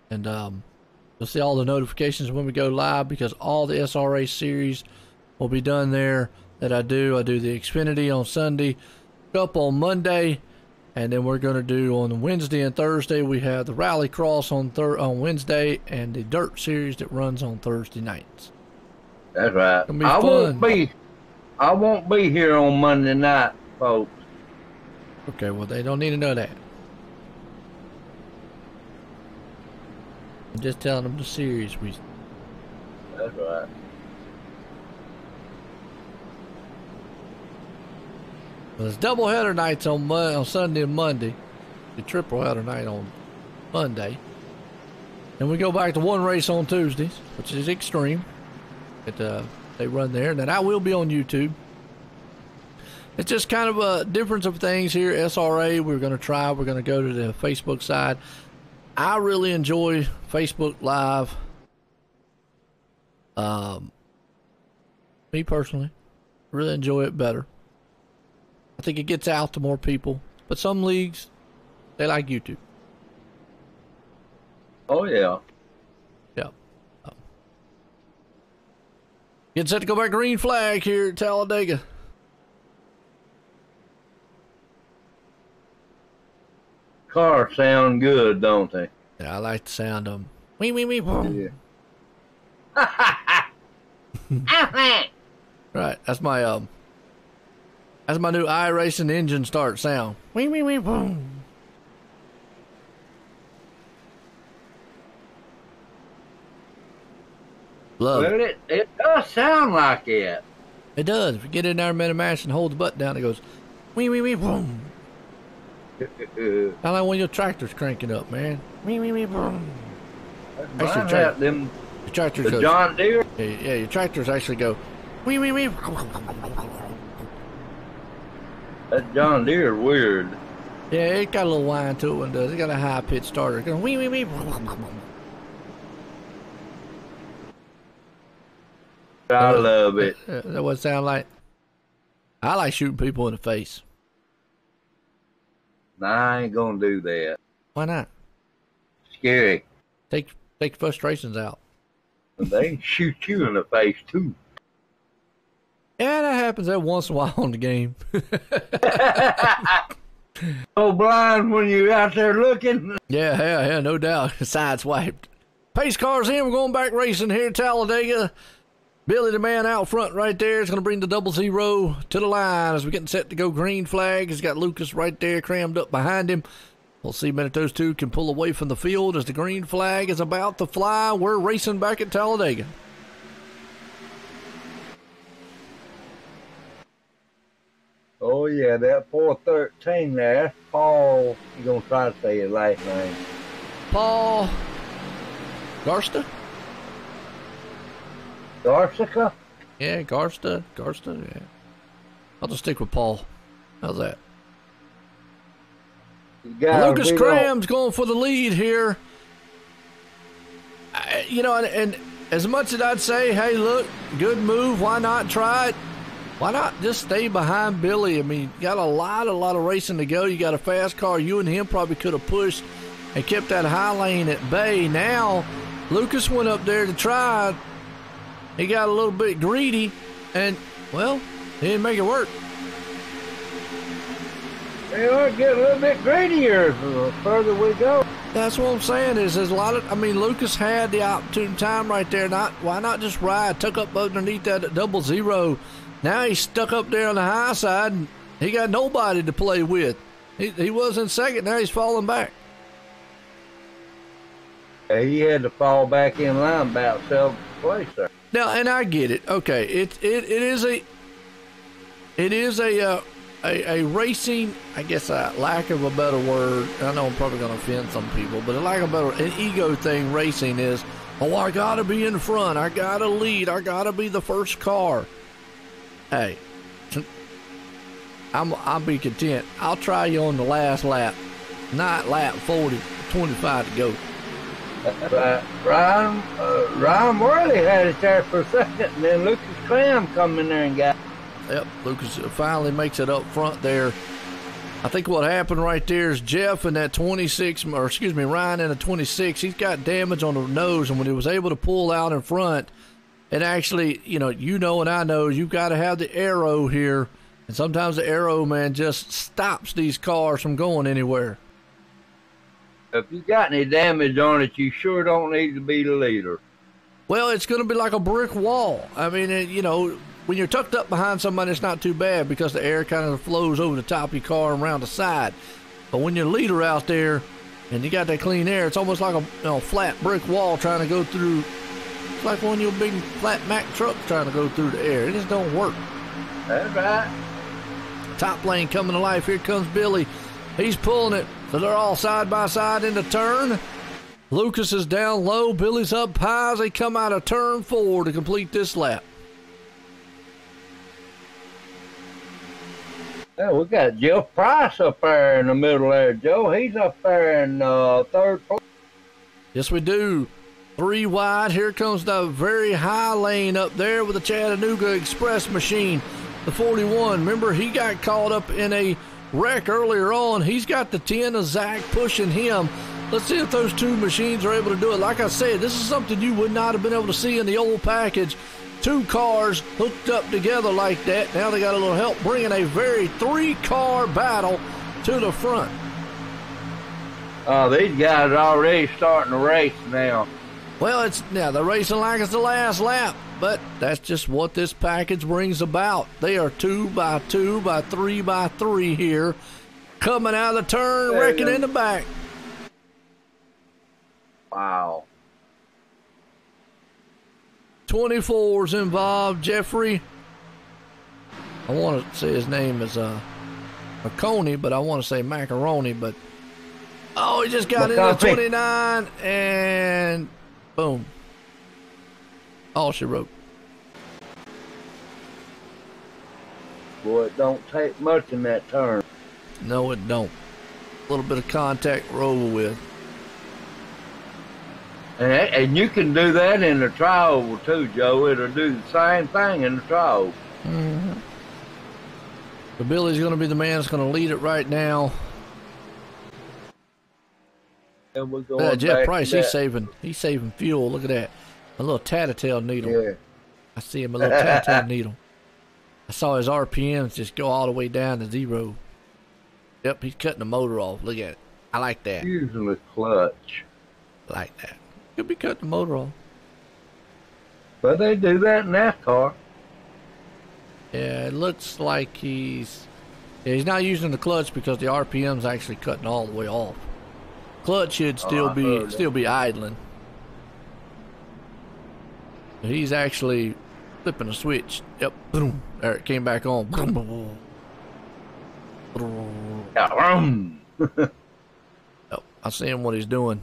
And you'll see all the notifications when we go live, because all the SRA series will be done there that I do. I do the Xfinity on Sunday, Cup on Monday, and then we're going to do on Wednesday and Thursday, we have the Rally Cross on Wednesday and the Dirt Series that runs on Thursday nights. That's right. It'll be fun. I won't be here on Monday night, folks. Okay, well, they don't need to know that. I'm just telling them the series. That's right. Well, it's doubleheader nights on Sunday and Monday. The triple header night on Monday. Then we go back to one race on Tuesdays, which is Extreme. They run there. And then I will be on YouTube. It's just kind of a difference of things here. SRA, we're going to go to the Facebook side. I really enjoy Facebook Live. Me personally, really enjoy it better. I think it gets out to more people. But some leagues, they like YouTube. Oh, yeah. Yeah. Getting set to go back green flag here at Talladega. Cars sound good, don't they? Yeah, I like the sound of them. Wee, wee, wee, boom. Yeah. Right, that's my new iRacing engine start sound. Wee, wee, wee, boom. Love it. Well, it does sound like it. It does. If you get in there, Minimash, and hold the button down, it goes wee, wee, wee, boom. I like when your tractor's cranking up, man. Wee, wee, wee, boom. Actually, your tractor the goes, John Deere? Yeah, your tractors actually go wee, wee, wee. That John Deere weird. Yeah, it got a little whine to it when it does. It got a high pitch starter. It goes wee, wee, wee. I love it. That what it sound like? I like shooting people in the face. Nah, I ain't gonna do that. Why not? Scary. Take frustrations out. They can shoot you in the face too. Yeah, that happens every once in a while on the game. So blind when you're out there looking. Yeah, no doubt. Sideswiped. Pace cars in. We're going back racing here at Talladega. Billy the man out front right there is going to bring the 00 to the line as we're getting set to go green flag. He's got Lucas right there crammed up behind him. We'll see if those two can pull away from the field as the green flag is about to fly. We're racing back at Talladega. Oh, yeah, that 413 there. That's Paul. You're going to try to say his last name. Paul Garsta? Garsica? Yeah, Garsta, yeah. I'll just stick with Paul. How's that? Lucas Cram's going for the lead here. And as much as I'd say, hey, look, good move, why not try it? Why not just stay behind Billy? I mean, you got a lot of racing to go. You got a fast car. You and him probably could have pushed and kept that high lane at bay. Now, Lucas went up there to try. He got a little bit greedy, and, well, he didn't make it work. They ought to get a little bit greedier the further we go. That's what I'm saying is there's a lot of, I mean, Lucas had the opportune time right there. Why not just ride, tuck up underneath that 00? Now he's stuck up there on the high side, and he got nobody to play with. He was in second, now he's falling back. He had to fall back in line about 7th place there. Now, and I get it. Okay, it is a racing, I guess, a lack of a better word. I know I'm probably going to offend some people, but a lack of a better, an ego thing. Racing is, oh, I got to be in front, I got to lead, I got to be the first car. Hey, I'll be content. I'll try you on the last lap, not lap 40, 25 to go. Ryan Worley had it there for a second, and then Lucas Cram come in there and got it. Yep, Lucas finally makes it up front there. I think what happened right there is Jeff in that 26, or excuse me, Ryan in the 26, he's got damage on the nose, and when he was able to pull out in front, and actually, you know, and I know, you've got to have the arrow here, and sometimes the arrow, man, just stops these cars from going anywhere. If you got any damage on it, you sure don't need to be the leader. Well, it's going to be like a brick wall. I mean, you know, when you're tucked up behind somebody, it's not too bad because the air kind of flows over the top of your car and around the side. But when you're a leader out there and you got that clean air, it's almost like a flat brick wall trying to go through. It's like one of your big flat Mack trucks trying to go through the air. It just don't work. That's right. Top lane coming to life. Here comes Billy. He's pulling it. So they're all side by side in the turn. Lucas is down low. Billy's up high as they come out of turn 4 to complete this lap. Yeah, we got Jeff Price up there in the middle there, Joe. He's up there in 3rd place. Yes, we do. 3 wide. Here comes the very high lane up there with the Chattanooga Express machine. The 41. Remember, he got caught up in a wreck earlier on. He's got the 10 of Zach pushing him. Let's see if those 2 machines are able to do it. Like I said, this is something you would not have been able to see in the old package. 2 cars hooked up together like that. Now they got a little help bringing a very 3-car battle to the front. These guys are already starting to race now. Well, they're racing like it's the last lap, but that's just what this package brings about. They are 2 by 2 by 3 by 3 here, coming out of the turn, wrecking in the back. Wow. 24's involved. Jeffrey, I want to say his name is Macaroni, but I want to say Macaroni, but he just got into 29 and boom. All she wrote. Boy, it don't take much in that turn. No, it don't. A little bit of contact, we're over with. And you can do that in the tri-oval too, Joe. It'll do the same thing in the tri-oval. Mm-hmm. So Billy's going to be the man that's going to lead it right now. And we're going Jeff Price, he's saving fuel. Look at that. A little tattletale needle. Yeah. I see him, a little tattletale needle. I saw his RPMs just go all the way down to 0. Yep, he's cutting the motor off. Look at it. I like that. Using the clutch. I like that. Could be cutting the motor off. But they do that in NASCAR. Yeah, it looks like he's not using the clutch because the RPM's actually cutting all the way off. Clutch should still be idling. He's actually flipping a switch. Yep. Boom. There it came back on. Yep, I see him what he's doing.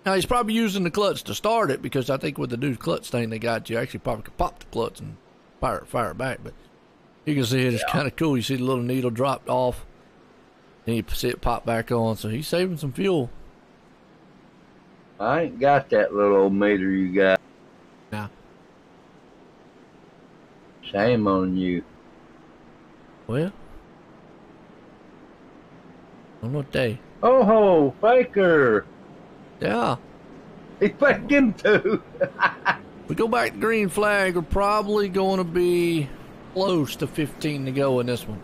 Now he's probably using the clutch to start it because I think with the new clutch thing they got, you actually probably could pop the clutch and fire it back. But you can see it's kind of cool. You see the little needle dropped off, and you see it pop back on. So he's saving some fuel. I ain't got that little old meter you got. Shame on you. Well, on what day? Oh, Faker. Yeah. He faked him too. If we go back to green flag, we're probably going to be close to 15 to go in this one.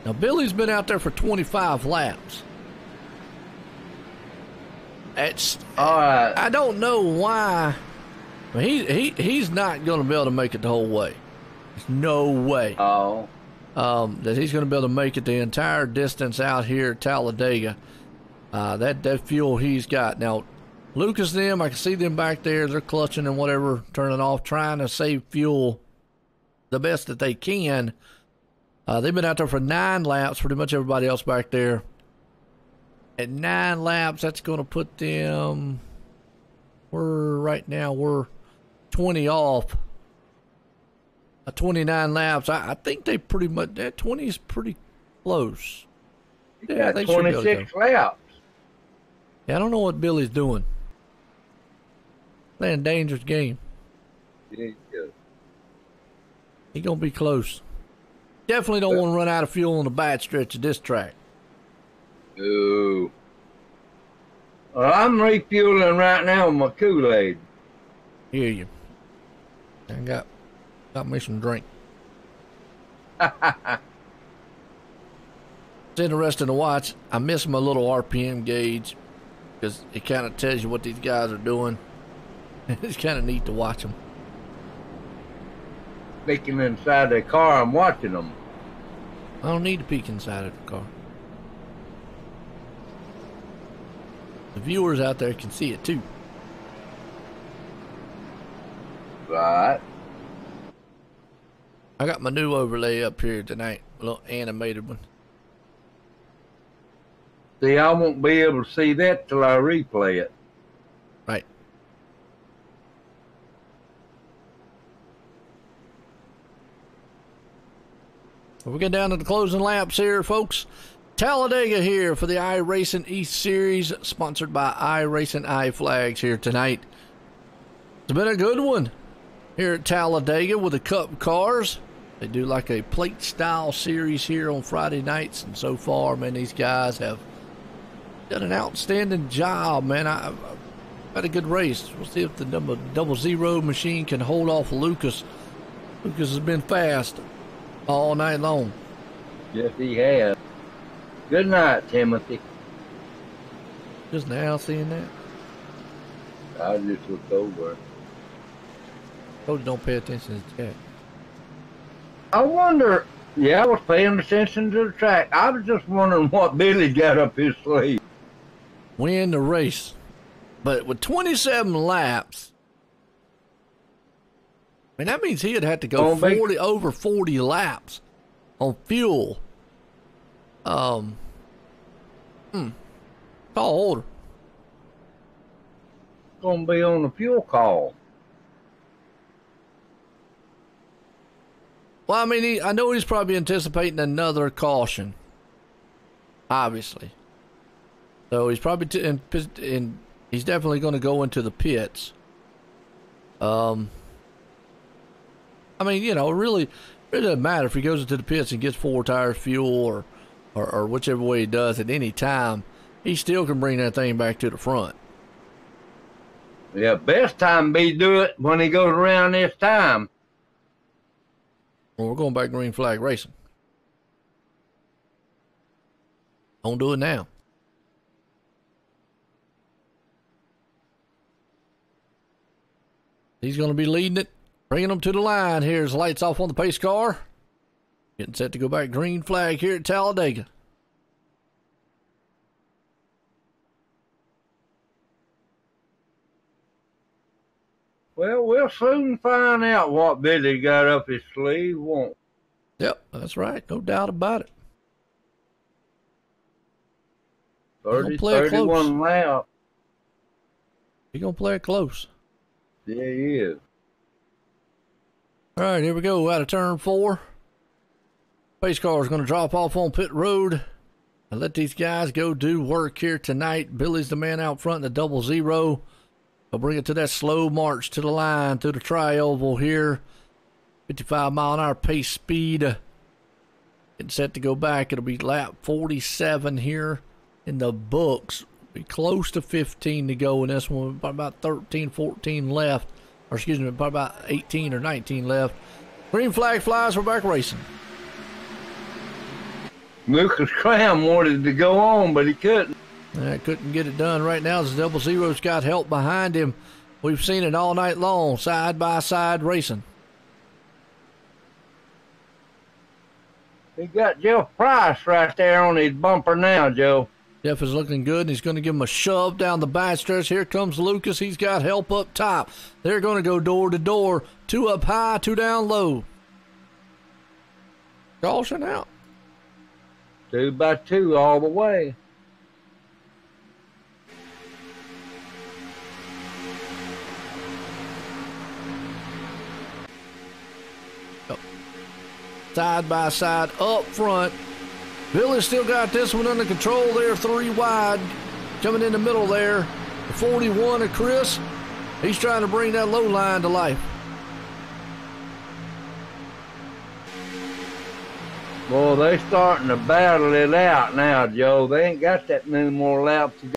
Now, Billy's been out there for 25 laps. All right. I don't know why. I mean, he's not going to be able to make it the whole way. There's no way Oh. that he's going to be able to make it the entire distance out here at Talladega. That fuel he's got. Now, Lucas and them, I can see them back there. They're clutching and whatever, turning off, trying to save fuel the best that they can. They've been out there for 9 laps, pretty much everybody else back there. At 9 laps, that's going to put them, right now we're 20 off. 29 laps. I think they pretty much, that 20 is pretty close. You got 26 laps. Yeah, I don't know what Billy's doing. Playing a dangerous game. Yeah. He's going to be close. Definitely don't want to run out of fuel on the back stretch of this track. Ooh. Well, I'm refueling right now with my Kool-Aid. Hear you. I got me some drink. It's interesting to watch. I miss my little RPM gauge because it kind of tells you what these guys are doing. It's kind of neat to watch them. Peeking inside the car, I'm watching them. I don't need to peek inside of the car. The viewers out there can see it too. Right. I got my new overlay up here tonight, a little animated one. See, I won't be able to see that till I replay it. Right. Well, we get down to the closing laps here, folks. Talladega here for the iRacing East Series, sponsored by iRacing iFlags here tonight. It's been a good one here at Talladega with the Cup cars. They do like a plate style series here on Friday nights, and so far, man, these guys have done an outstanding job, man. I've had a good race. We'll see if the double zero machine can hold off Lucas. Lucas has been fast all night long. Yes, he has. Good night, Timothy. Just now seeing that. I just looked over. Told you don't pay attention to the chat. I wonder, I was paying attention to the track. I was just wondering what Billy got up his sleeve. Win the race. But with 27 laps, I mean, that means he'd have to go over 40 laps on fuel. Tall order. Gonna be on the fuel call. Well, I mean, I know he's probably anticipating another caution, obviously. So he's probably he's definitely going to go into the pits. I mean, you know, it doesn't matter if he goes into the pits and gets 4 tires fuel or whichever way he does at any time. He still can bring that thing back to the front. Yeah, best time be do it when he goes around this time. Well, we're going back green flag racing. Don't do it now. He's going to be leading it, bringing them to the line. Here's lights off on the pace car. Getting set to go back green flag here at Talladega. Well, we'll soon find out what Billy got up his sleeve, won't we? Yep, that's right. No doubt about it. 31 laps. He's going to play it close. Yeah, he is. All right, here we go. Out of turn 4. Pace car is going to drop off on pit road and let these guys go do work here tonight. Billy's the man out front in the double zero. I'll bring it to that slow march to the line through the tri-oval here. 55-mile-an-hour pace speed. Getting set to go back. It'll be lap 47 here in the books. Be close to 15 to go in this one. About 13, 14 left. Or excuse me, probably about 18 or 19 left. Green flag flies. We're back racing. Lucas Cram wanted to go on, but he couldn't. Couldn't get it done right now. The Double Zero's got help behind him. We've seen it all night long, side-by-side racing. He got Jeff Price right there on his bumper now, Joe. Jeff is looking good, and he's going to give him a shove down the backstretch. Here comes Lucas. He's got help up top. They're going to go door to door. 2 up high, 2 down low. Caution out. 2 by 2 all the way. Side by side up front. Billy's still got this one under control there, 3 wide. Coming in the middle there. The 41 of Chris. He's trying to bring that low line to life. Boy, they starting to battle it out now, Joe. They ain't got that many more laps to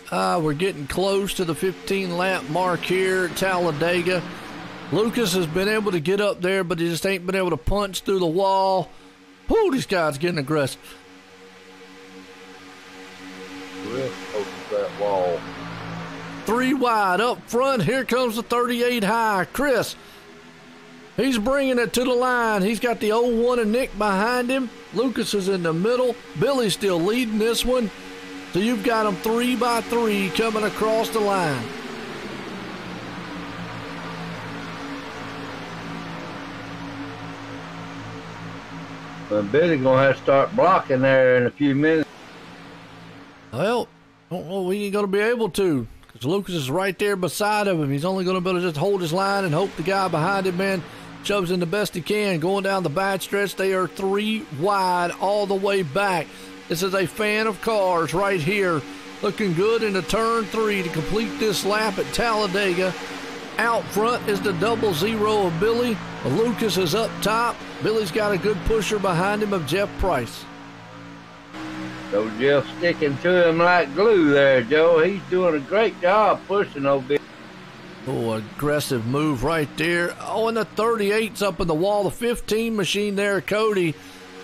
go. We're getting close to the 15-lap mark here at Talladega. Lucas has been able to get up there, but he just ain't been able to punch through the wall. Whoo, these guys getting aggressive. Real close to that wall. 3 wide up front. Here comes the 38 high. Chris, he's bringing it to the line. He's got the 01 of Nick behind him. Lucas is in the middle. Billy's still leading this one. So you've got them 3 by 3 coming across the line. But Billy's going to have to start blocking there in a few minutes. Well, don't know he ain't going to be able to, because Lucas is right there beside of him. He's only going to be able to just hold his line and hope the guy behind him, man, shoves in the best he can. Going down the back stretch, they are 3 wide all the way back. This is a fan of cars right here. Looking good into turn 3 to complete this lap at Talladega. Out front is the Double Zero of Billy. Lucas is up top. Billy's got a good pusher behind him of Jeff Price. So Jeff sticking to him like glue there, Joe. He's doing a great job pushing old Billy. Oh, aggressive move right there. Oh, and the 38's up in the wall. The 15 machine there, Cody,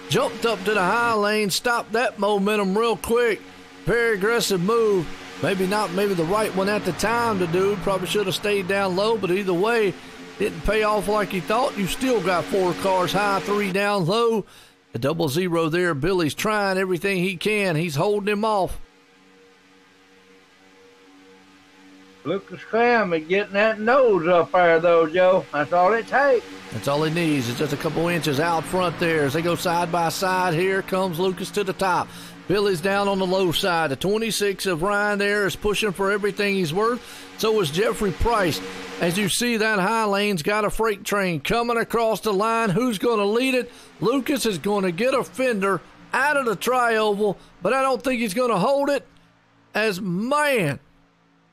jumped up to the high lane, stopped that momentum real quick. Very aggressive move. Maybe not the right one at the time to do. Probably should have stayed down low, but either way, didn't pay off like he thought. You still got 4 cars high, 3 down low. The Double Zero there, Billy's trying everything he can. He's holding him off. Lucas Cram is getting that nose up there, though, Joe. That's all it takes. That's all he needs. It's just a couple inches out front there. As they go side by side, here comes Lucas to the top. Billy's down on the low side. The 26 of Ryan there is pushing for everything he's worth. So is Jeffrey Price. As you see, that high lane's got a freight train coming across the line. Who's going to lead it? Lucas is going to get a fender out of the tri-oval, but I don't think he's going to hold it. As, man,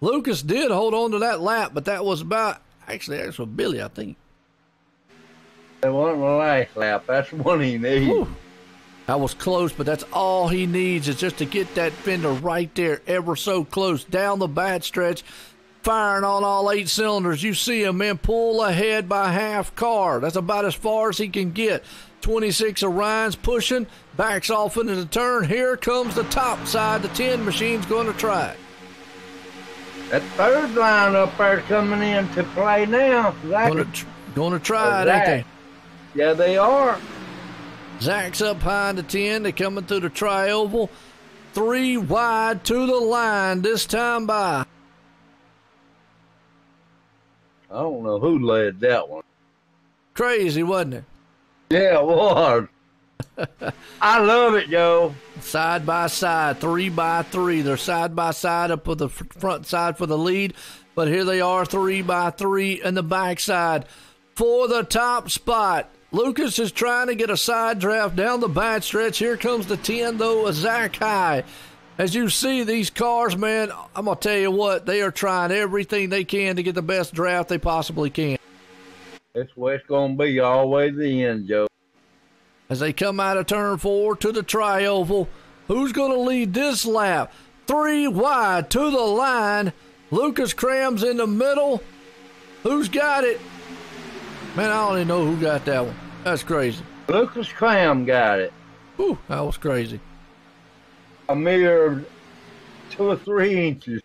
Lucas did hold on to that lap, but that was about, actually, that's for Billy, I think. That wasn't the last lap. That's the one he needs. Whew. That was close, but that's all he needs is just to get that fender right there, ever so close, down the back stretch, firing on all 8 cylinders. You see him, man, pull ahead by half car. That's about as far as he can get. 26 of Ryan's pushing, backs off into the turn. Here comes the top side. The 10 machine's going to try it. That third line up there coming into play now. Going to try it, ain't they? Yeah, they are. Zach's up high in the 10. They're coming through the tri-oval. 3 wide to the line this time by. I don't know who led that one. Crazy, wasn't it? Yeah, it was. I love it, Joe. Side by side, 3 by 3. They're side by side up with the front side for the lead. But here they are, 3 by 3 in the back side for the top spot. Lucas is trying to get a side draft down the back stretch. Here comes the 10, though, of Zach High. As you see, these cars, man, I'm going to tell you what, they are trying everything they can to get the best draft they possibly can. That's the way it's going to be all the way to the end, Joe. As they come out of turn 4 to the tri-oval, who's going to lead this lap? 3 wide to the line. Lucas Cram's in the middle. Who's got it? Man, I don't even know who got that one. That's crazy. Lucas Cram got it. Whew, that was crazy. A mere 2 or 3 inches.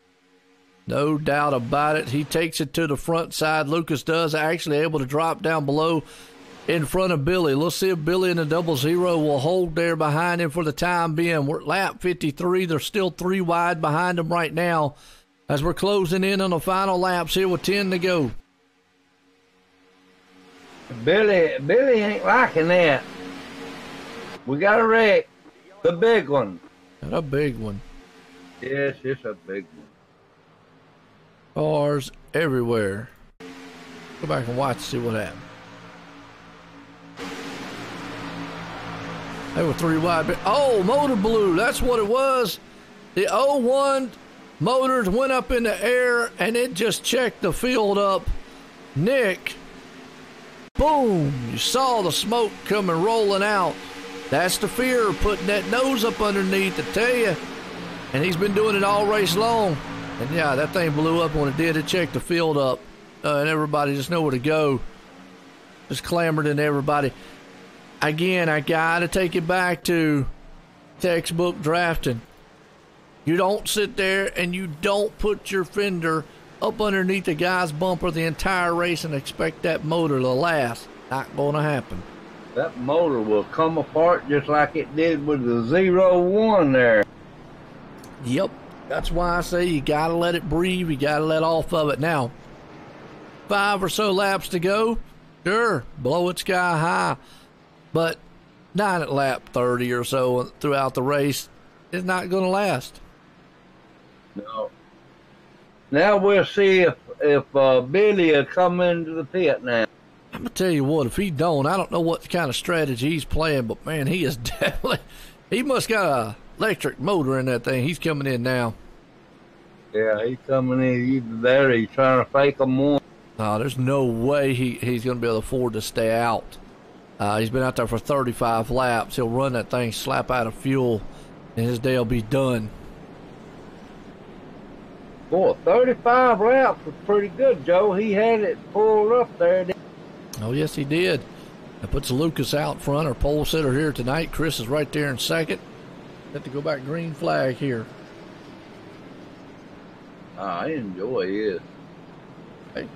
No doubt about it. He takes it to the front side. Lucas does, actually able to drop down below in front of Billy. Let's see if Billy in the 00 will hold there behind him for the time being. We're at lap 53. They're still 3 wide behind him right now as we're closing in on the final laps here with 10 to go. Billy ain't liking that. We got a wreck. The big one. And a big one. Yes, it's a big one. Cars everywhere. Go back and watch, see what happened. They were 3 wide. Oh, motor blew. That's what it was. The 01 motors went up in the air and it just checked the field up. Nick, boom. You saw the smoke coming rolling out. That's the fear of putting that nose up underneath, I tell you. And he's been doing it all race long. And yeah, that thing blew up when it did. It checked the field up. And everybody just knew where to go. Just clamored in everybody. Again, I got to take it back to textbook drafting. You don't sit there and you don't put your fender up underneath the guy's bumper the entire race and expect that motor to last. Not going to happen. That motor will come apart just like it did with the 01 there. Yep. That's why I say you got to let it breathe. You got to let off of it. Now, 5 or so laps to go. Sure, blow it sky high. But not at lap 30 or so throughout the race. It's not going to last. No. Now we'll see if Billy will come into the pit now. I'm going to tell you what, if he don't, I don't know what kind of strategy he's playing, but man, he is definitely, he must got a electric motor in that thing. He's coming in now. Yeah, he's coming in either there or he's trying to fake them one. No, there's no way he's going to be able to afford to stay out. He's been out there for 35 laps. He'll run that thing, slap out of fuel, and his day will be done. Boy, 35 laps was pretty good, Joe. He had it pulled up there. Oh, yes, he did. That puts Lucas out front, our pole sitter here tonight. Chris is right there in second. Have to go back green flag here. I enjoy it. Hey,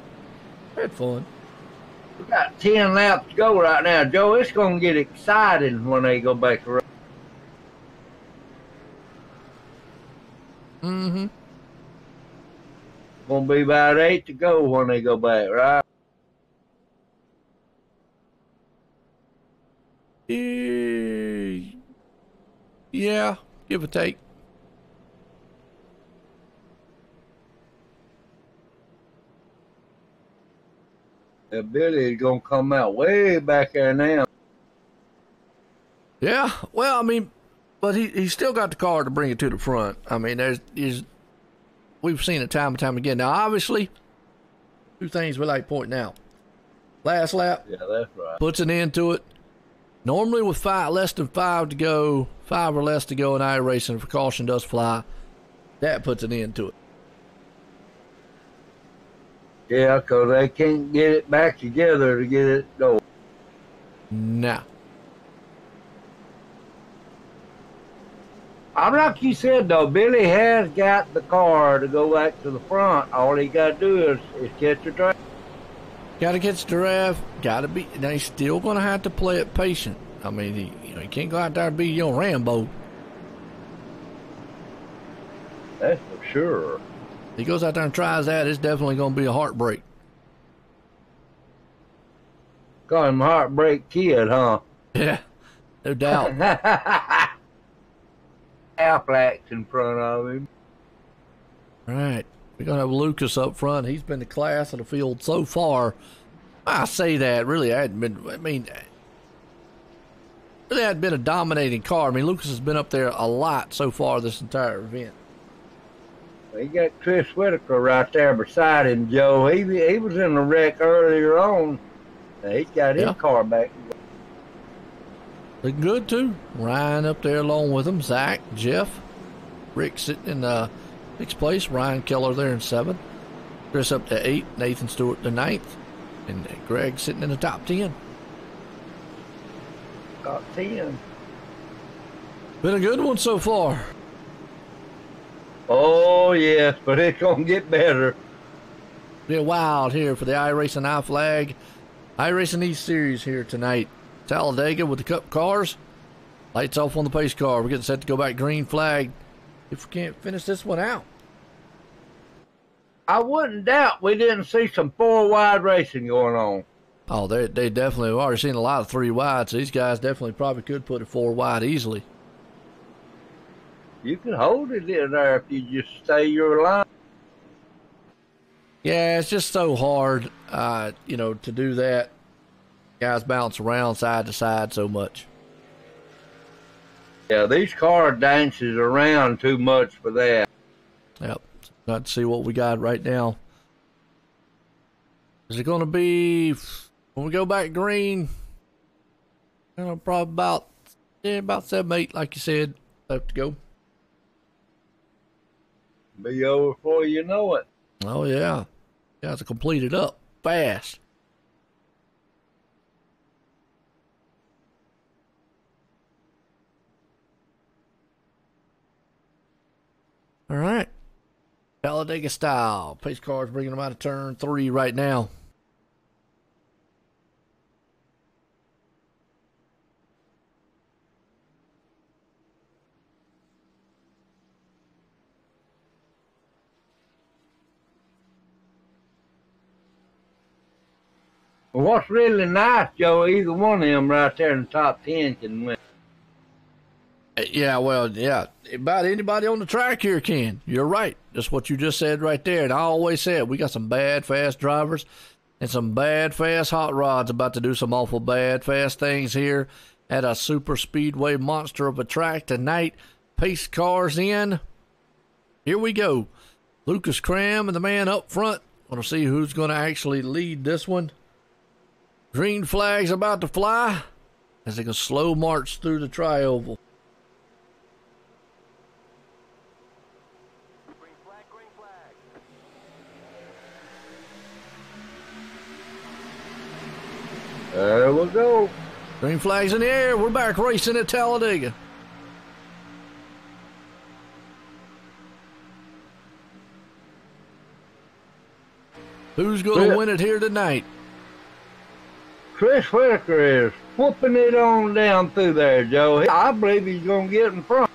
had fun. We got 10 laps to go right now, Joe. It's going to get exciting when they go back around. Mm-hmm. Going to be about 8 to go when they go back, right? Yeah, give or take. That Billy is going to come out way back there now. Yeah, well, I mean, but he's still got the car to bring it to the front. I mean, we've seen it time and time again. Now, obviously, 2 things we like pointing out. Last lap, Yeah, that's right. puts an end to it. Normally with less than 5 to go, 5 or less to go in iRacing, if caution does fly, that puts an end to it. Yeah, because they can't get it back together to get it going. Nah. I'm like you said, though, Billy has got the car to go back to the front. All he got to do is catch the drive. Got to catch the draft. Got to be. Now he's still going to have to play it patient. I mean, he can't go out there and be your Rambo. That's for sure. He goes out there and tries that, it's definitely going to be a heartbreak. Call him Heartbreak Kid, huh? Yeah, no doubt. iFlag's in front of him. Right. We're going to have Lucas up front. He's been the class of the field so far. I say that, really, I hadn't been, I mean, really had been a dominating car. I mean, Lucas has been up there a lot so far this entire event. He got Chris Whitaker right there beside him, Joe. He was in the wreck earlier on. He got his car back. Looking good, too. Ryan up there along with him. Zach, Jeff, Rick sitting in 6th place. Ryan Keller there in 7th. Chris up to 8th. Nathan Stewart to 9th. And Greg sitting in the top 10. Top 10. Been a good one so far. Oh, yes, but it's going to get better. Be wild here for the iRacing iFlag. iRacing East Series here tonight. Talladega with the Cup cars. Lights off on the pace car. We're getting set to go back green flag if we can't finish this one out. I wouldn't doubt we didn't see some 4-wide racing going on. Oh, they definitely have already seen a lot of 3-wides. So these guys definitely probably could put a 4-wide easily. You can hold it in there if you just stay your line. Yeah, it's just so hard, to do that. Guys bounce around side to side so much. Yeah, these car dances around too much for that. Yep. Got to see what we got right now. Is it going to be, when we go back green, probably about 7, 8, like you said, left to go. Be over before you know it. Oh, yeah. Guys are completed up fast. All right. Talladega style. Pace cars bringing them out of turn 3 right now. Well, what's really nice, Joe, either one of them right there in the top 10 can win. Yeah, well, yeah. About anybody on the track here can. You're right. That's what you just said right there. And I always said we got some bad, fast drivers and some bad, fast hot rods about to do some awful bad, fast things here at a super speedway monster of a track tonight. Pace cars in. Here we go. Lucas Cram and the man up front. Want to see who's going to actually lead this one. Green flag's about to fly as they can slow march through the tri-oval. Green flag. There we go. Green flag's in the air. We're back racing at Talladega. Who's going to win it here tonight? Chris Whitaker is whooping it on down through there, Joe. I believe he's going to get in front.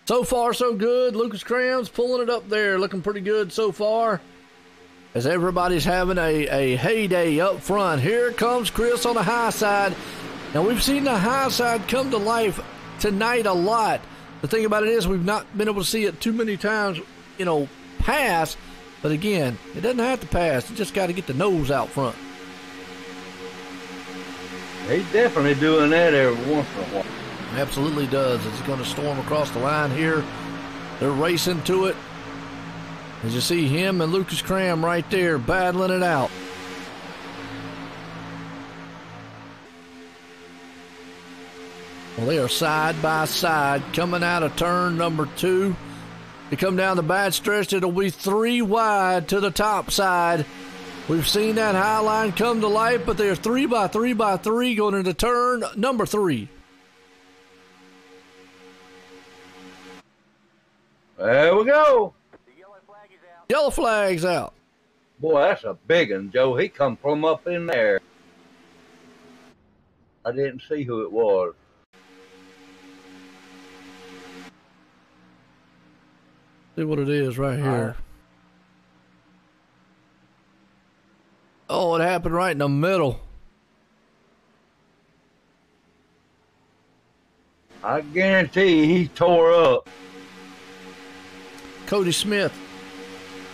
So far, so good. Lucas Cram's pulling it up there. Looking pretty good so far. As everybody's having a heyday up front. Here comes Chris on the high side. Now, we've seen the high side come to life tonight a lot. The thing about it is we've not been able to see it too many times, pass. But again, it doesn't have to pass. You just got to get the nose out front. He's definitely doing that every once in a while. Absolutely does. It's going to storm across the line here. They're racing to it. As you see him and Lucas Cram right there battling it out. Well, they are side by side coming out of turn number 2. They come down the bad stretch. It'll be 3 wide to the top side. We've seen that high line come to life, but they're 3 by 3 by 3 going into turn number 3. There we go. The yellow flag is out. Yellow flag's out. Boy, that's a big one, Joe. He come from up in there. I didn't see who it was. See what it is right here. Oh, it happened right in the middle. I guarantee he tore up. Cody Smith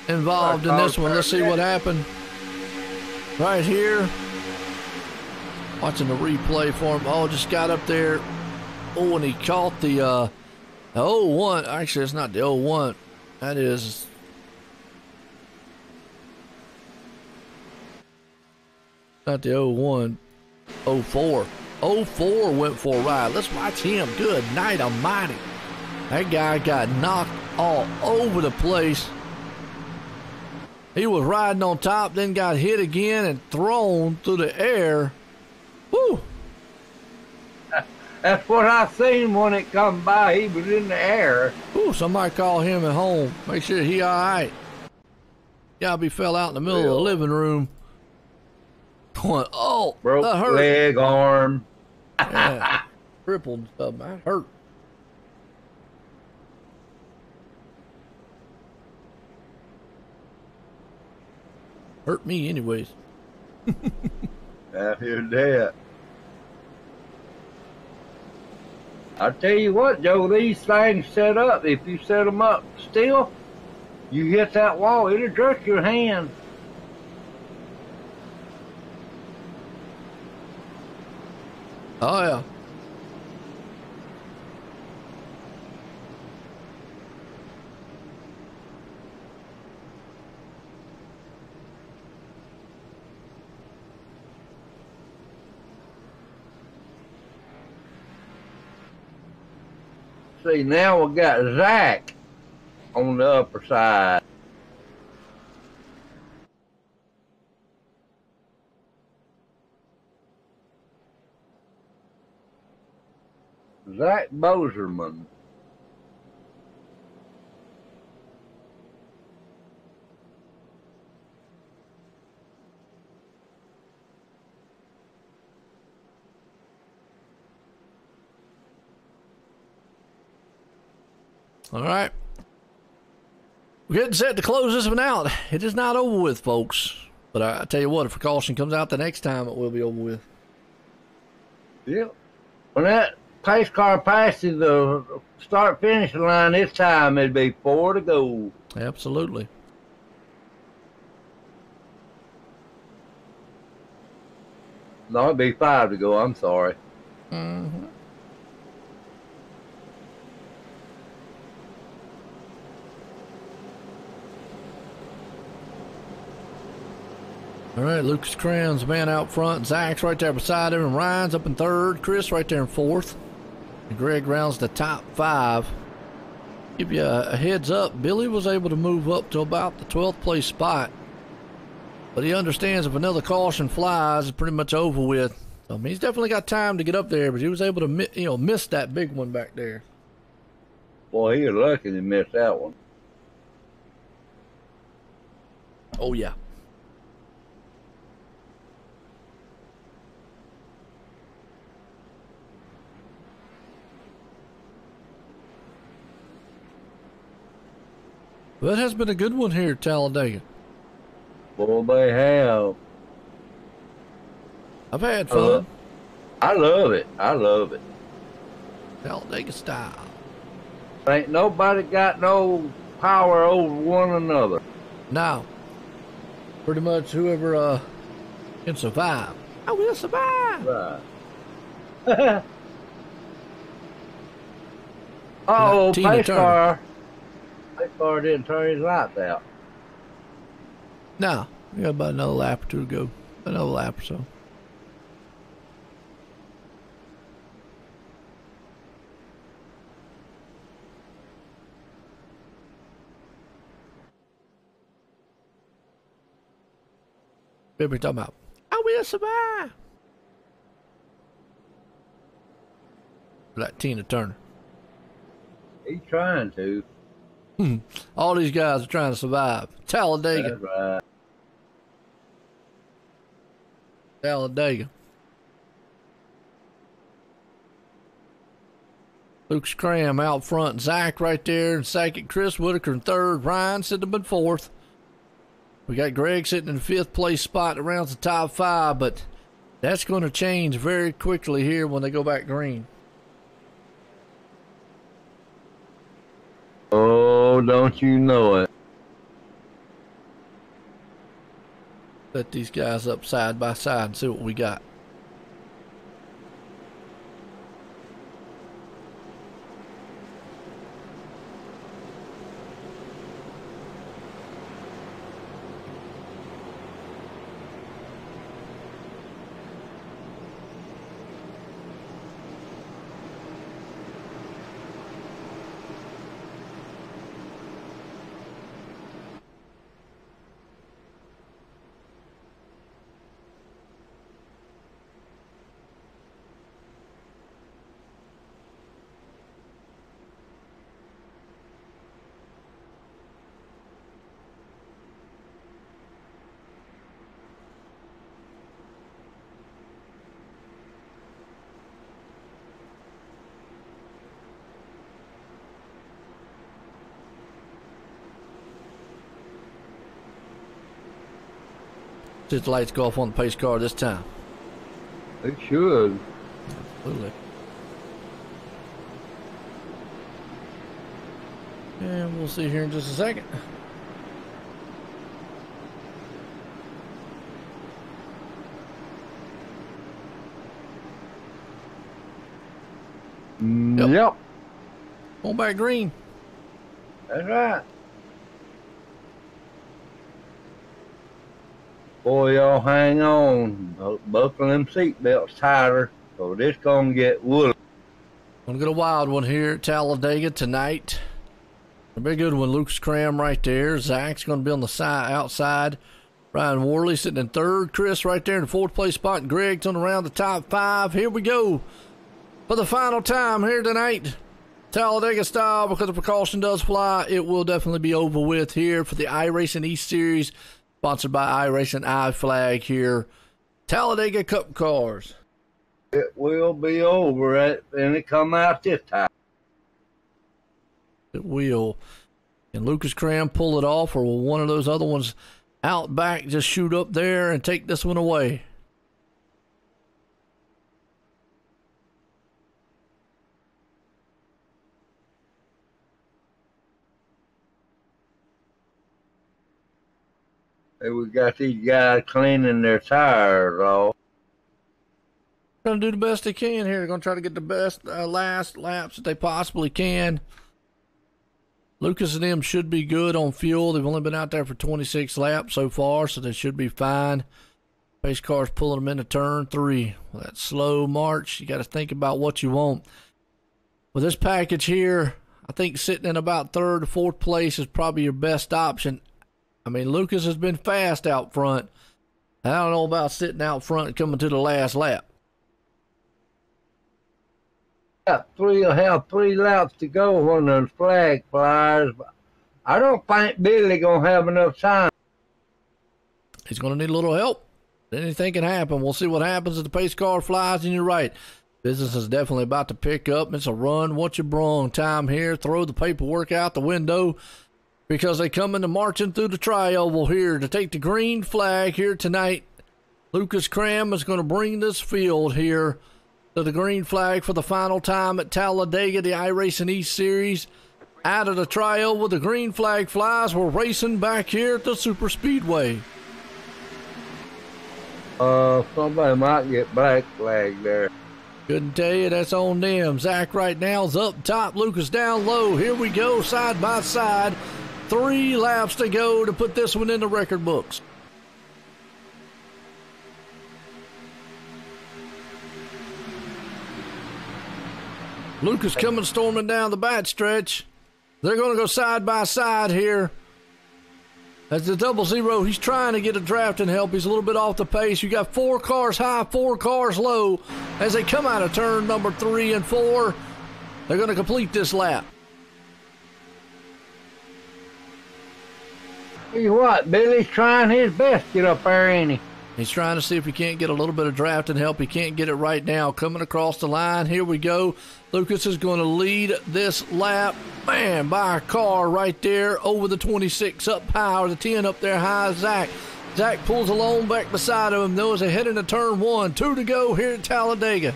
involved in this one. Let's see what happened. Right here. Watching the replay for him. Oh, just got up there. Oh, and he caught the 0-1. Actually, it's not the 0-1. That is... Not the 0-1. 0-4. 0-4 went for a ride. Let's watch him. Good night almighty. That guy got knocked all over the place. He was riding on top, then got hit again and thrown through the air. Woo! That's what I seen when it come by. He was in the air. Ooh, somebody call him at home. Make sure he all right. Gotta be fell out in the middle of the living room. Going, oh, broke that hurt. leg, arm. Yeah, crippled and stuff. That hurt. Hurt me anyways. I hear that. I tell you what, Joe, these things set up. If you set them up still, you hit that wall, it'll jerk your hand. Oh, yeah. See, now we got Zach on the upper side. Zach Boserman. All right. We're getting set to close this one out. It is not over with, folks. But I tell you what, if a caution comes out the next time, it will be over with. Yep. When that pace car passes the start-finish line this time, it'd be 4 to go. Absolutely. No, it'd be 5 to go. I'm sorry. Mm-hmm. All right, Lucas Cran's man out front. Zach's right there beside him, and Ryan's up in third. Chris right there in fourth. And Greg rounds the top 5. Give you a heads up, Billy was able to move up to about the 12th place spot. But he understands if another caution flies, it's pretty much over with. So, I mean, he's definitely got time to get up there, but he was able to miss that big one back there. Boy, he was lucky to miss that one. Oh, yeah. Well, that has been a good one here at Talladega. Boy, they have. I've had fun. I love it. I love it. Talladega style. Ain't nobody got no power over one another. Now, pretty much whoever can survive. I will survive. Right. Oh, pace car. Pace car didn't turn his lights out. No, we got about another lap or two to go. Another lap or so. What are we talking about? I will survive. Like Tina Turner. He's trying to. All these guys are trying to survive. Talladega. That's right. Talladega. Luke Scram out front. Zach right there in second. Chris Whitaker in third. Ryan sitting up in fourth. We got Greg sitting in the 5th place spot around the top 5, but that's going to change very quickly here when they go back green. Oh, don't you know it. Set these guys up side by side and see what we got. See if the lights go off on the pace car this time. It should. Absolutely. And we'll see here in just a second. Yep. Going back green. That's right. Boy, y'all hang on. Buckle them seatbelts tighter, so this gonna get woolly. Gonna get a wild one here at Talladega tonight. A big good one. Lucas Cram right there. Zach's gonna be on the side outside. Ryan Worley sitting in third. Chris right there in the fourth place spot. Greg's on around the top five. Here we go for the final time here tonight. Talladega style, because the precaution does fly. It will definitely be over with here for the iRacing East Series, sponsored by iRacing iFlag here. Talladega Cup cars. It will be over and it come out this time. It will. Can Lucas Cram pull it off, or will one of those other ones out back just shoot up there and take this one away? Hey, we got these guys cleaning their tires off. Going to do the best they can here. They're going to try to get the best last laps that they possibly can. Lucas and them should be good on fuel. They've only been out there for 26 laps so far, so they should be fine. Pace car's pulling them into turn 3. With that slow march, you got to think about what you want. With this package here, I think sitting in about third or fourth place is probably your best option. I mean, Lucas has been fast out front. I don't know about sitting out front and coming to the last lap. Have 3 laps to go when the flag flies. I don't think Billy gonna have enough time. He's gonna need a little help. Anything can happen. We'll see what happens if the pace car flies. And you're right, business is definitely about to pick up. It's a run what you brung time here. Throw the paperwork out the window, because they come into marching through the tri-oval here to take the green flag here tonight. Lucas Cram is going to bring this field here to the green flag for the final time at Talladega, the iRacing East Series. Out of the tri-oval, the green flag flies. We're racing back here at the Super Speedway. Somebody might get black flag there. Couldn't tell you, that's on them. Zach right now is up top, Lucas down low. Here we go, side by side. 3 laps to go to put this one in the record books. Lucas coming storming down the back stretch. They're going to go side by side here. As the 00, he's trying to get a draft and help. He's a little bit off the pace. You got 4 cars high, 4 cars low. As they come out of turn number 3 and 4, they're going to complete this lap. Tell you what, Billy's trying his best to get up there, ain't he? He's trying to see if he can't get a little bit of draft and help. He can't get it right now. Coming across the line. Here we go. Lucas is going to lead this lap. Man, by a car right there over the 26 up high, or the 10 up there high. Zach pulls along back beside of him, though, as they head into turn 1. 2 to go here at Talladega.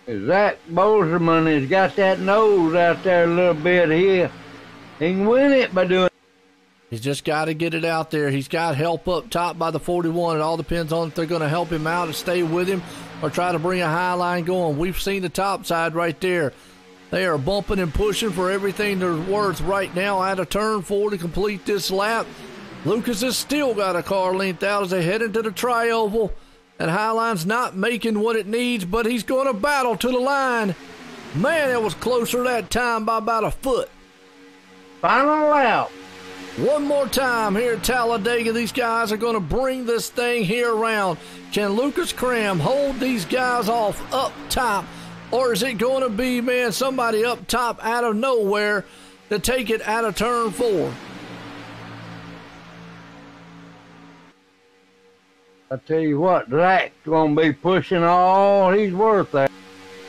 Zach Boserman has got that nose out there a little bit here. He can win it by doing. He's just got to get it out there. He's got help up top by the 41. It all depends on if they're going to help him out and stay with him or try to bring a high line going. We've seen the top side right there. They are bumping and pushing for everything they're worth right now out of turn 4 to complete this lap. Lucas has still got a car length out as they head into the tri-oval. And Highline's not making what it needs, but he's going to battle to the line. Man, it was closer that time by about a foot. Final lap. One more time here at Talladega. These guys are going to bring this thing here around. Can Lucas Cram hold these guys off up top? Or is it going to be, man, somebody up top out of nowhere to take it out of turn 4? I tell you what, Zach's going to be pushing all he's worth there.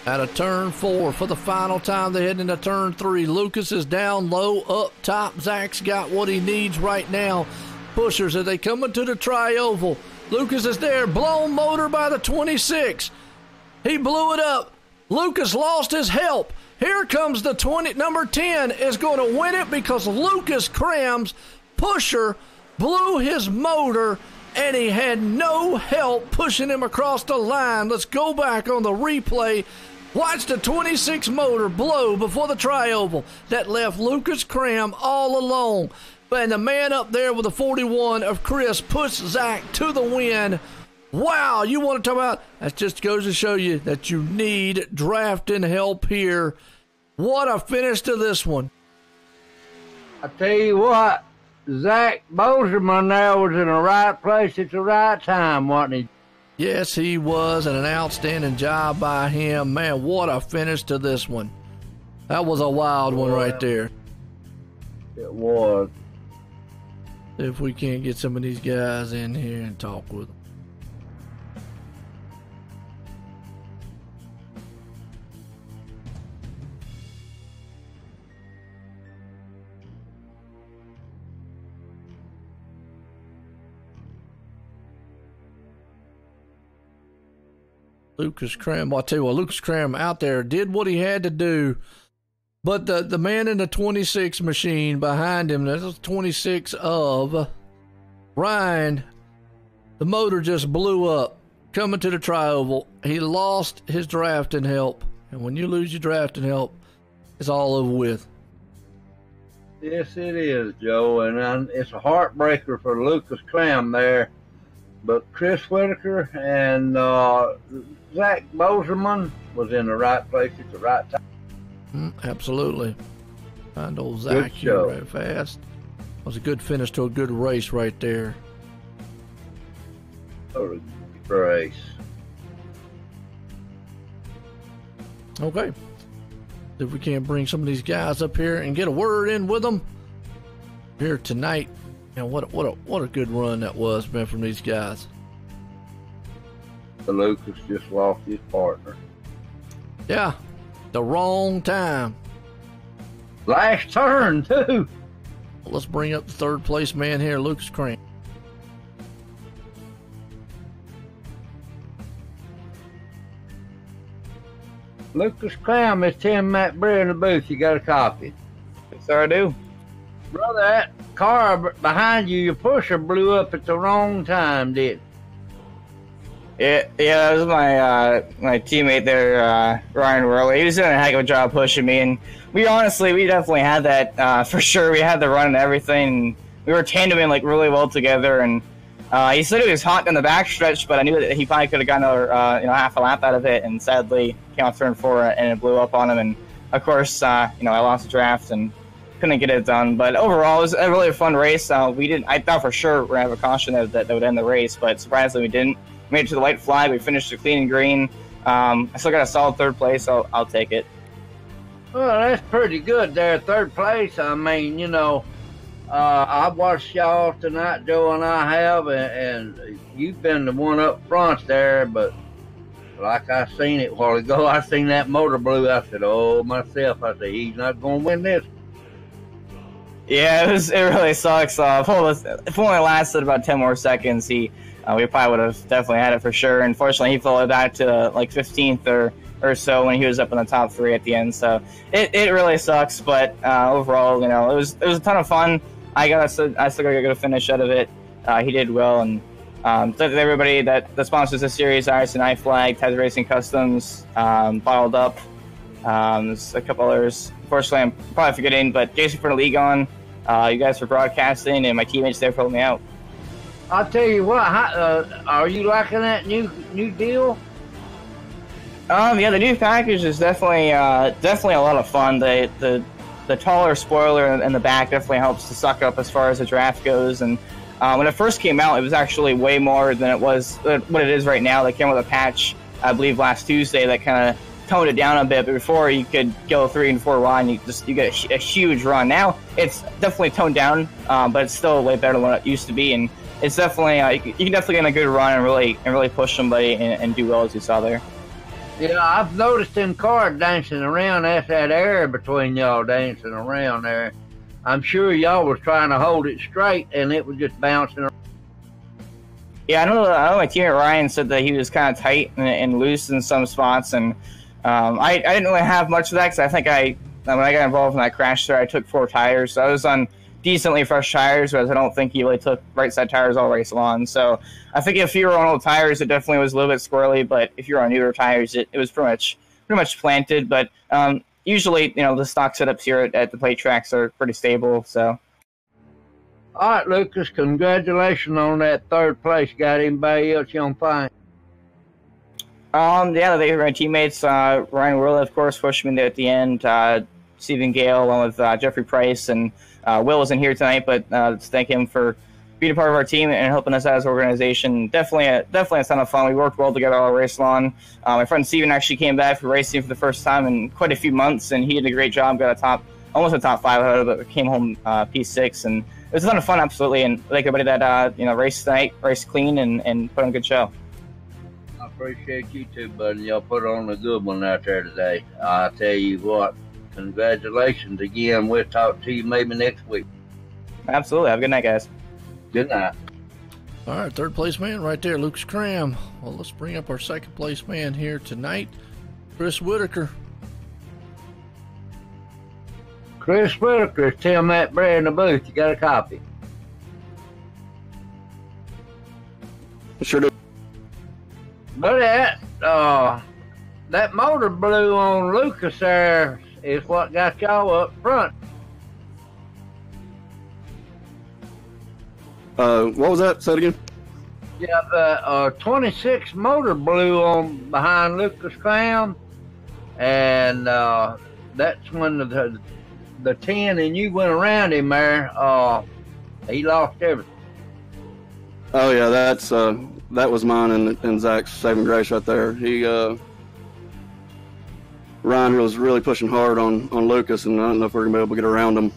Out of turn 4 for the final time. They're heading into turn 3. Lucas is down low, up top. Zach's got what he needs right now. Pushers as they come into the tri-oval. Lucas is there. Blown motor by the 26. He blew it up. Lucas lost his help. Here comes the number 10 is going to win it because Lucas Cram's pusher blew his motor and he had no help pushing him across the line. Let's go back on the replay. Watch the 26 motor blow before the tri-oval. That left Lucas Cram all alone. And the man up there with the 41 of Chris pushed Zach to the win. Wow, you want to talk about, that just goes to show you that you need drafting help here. What a finish to this one. I tell you what, Zach Boserman there was in the right place at the right time, wasn't he? Yes, he was, and an outstanding job by him. Man, what a finish to this one. That was a wild one right there. It was. If we can't get some of these guys in here and talk with them. Lucas Cram, well, I tell you what, Lucas Cram out there did what he had to do, but the man in the 26 machine behind him, that's 26 of Ryan, the motor just blew up coming to the tri-oval. He lost his drafting help, and when you lose your drafting help, it's all over with. Yes, it is, Joe, and it's a heartbreaker for Lucas Cram there. But Chris Whitaker and Zach Boserman was in the right place at the right time. Absolutely. Find old Zach here right fast. It was a good finish to a good race right there. Oh, race. Okay. If we can't bring some of these guys up here and get a word in with them here tonight. And what a good run that was, man, from these guys. The Lucas just lost his partner. Yeah, the wrong time. Last turn, too. Well, let's bring up the third place man here, Lucas Cram. Lucas Cram is Tim McBride in the booth. You got a copy? Yes, sir, I do. Brother, that car behind you, your pusher blew up at the wrong time, did it? Yeah, that was my teammate there, Ryan Worley. He was doing a heck of a job pushing me, and we definitely had that for sure. We had the run and everything. We were tandeming like really well together, and he said it was hot in the backstretch, but I knew that he probably could have gotten another half a lap out of it, and sadly came off turn 4 and it blew up on him. And of course, I lost the draft and couldn't get it done, but overall it was a really fun race. I thought for sure we're gonna have a caution that would end the race, but surprisingly we didn't. We made it to the white flag. We finished it clean and green. I still got a solid third place, so I'll take it. Well, that's pretty good there, third place. I mean, I've watched y'all tonight, Joe, and I have, and you've been the one up front there, but like I seen it a while ago, I seen that motor blew. I said, myself, I said, he's not going to win this. Yeah, it really sucks. If it only lasted about 10 more seconds, we probably would have definitely had it for sure. Unfortunately, he fell back to like 15th or so when he was up in the top 3 at the end. So it really sucks, but overall, it was a ton of fun. I still got a good finish out of it. He did well, and thank everybody that sponsors this series, iRacing, iFlag, iRacing Customs, Bottled Up. There's a couple others. Unfortunately, I'm probably forgetting, but Jason for the league on. You guys for broadcasting, and my teammates there for helping me out. I'll tell you what, are you liking that new deal? Yeah, the new package is definitely a lot of fun. The taller spoiler in the back definitely helps to suck up as far as the draft goes. And when it first came out, it was actually way more than it was what it is right now. They came with a patch, I believe, last Tuesday that kind of toned it down a bit, but before you could go 3 and 4 wide and you get a huge run. Now it's definitely toned down, but it's still way better than what it used to be, and it's definitely you can definitely get a good run and really push somebody and do well, as you saw there. Yeah, I've noticed them cars dancing around. That's that air between y'all dancing around there. I'm sure y'all was trying to hold it straight, and it was just bouncing around. Yeah, I know my teammate Ryan said that he was kind of tight and loose in some spots, and I didn't really have much of that because I think when I got involved in that crash there, I took 4 tires, so I was on decently fresh tires, but I don't think he really took right side tires all race long. So I think if you were on old tires, it definitely was a little bit squirrely, but if you're on newer tires, it was pretty much planted. But usually, the stock setups here at the plate tracks are pretty stable. So. All right, Lucas, congratulations on that 3rd place. Got anybody else you on fine? Yeah, they were my teammates. Ryan Worley, of course, pushed me there at the end. Stephen Gale, along with Jeffrey Price, and Will wasn't here tonight, but let's thank him for being a part of our team and helping us out as an organization. Definitely a ton of fun. We worked well together all race long. My friend Steven actually came back for racing for the first time in quite a few months, and he did a great job. Got almost a top 5 out of it, but came home P6, and it was a ton of fun, absolutely. And like everybody that raced tonight, raced clean, and put on a good show. I appreciate you too, buddy. Y'all put on a good one out there today. I tell you what, congratulations again. We'll talk to you maybe next week. Absolutely. Have a good night, guys. Good night. All right, 3rd place man right there, Lucas Cram. Well, let's bring up our 2nd place man here tonight, Chris Whitaker. Chris Whitaker, tell Matt Bray in the booth, you got a copy. Sure do. But that motor blew on Lucas there is what got y'all up front. What was that? Say it again. Yeah, the 26 motor blew on behind Lucas Cram, and that's when the 10 and you went around him there. He lost everything. Oh yeah, that was mine and Zach's saving grace right there. Ryan was really pushing hard on Lucas, and I don't know if we're gonna be able to get around him.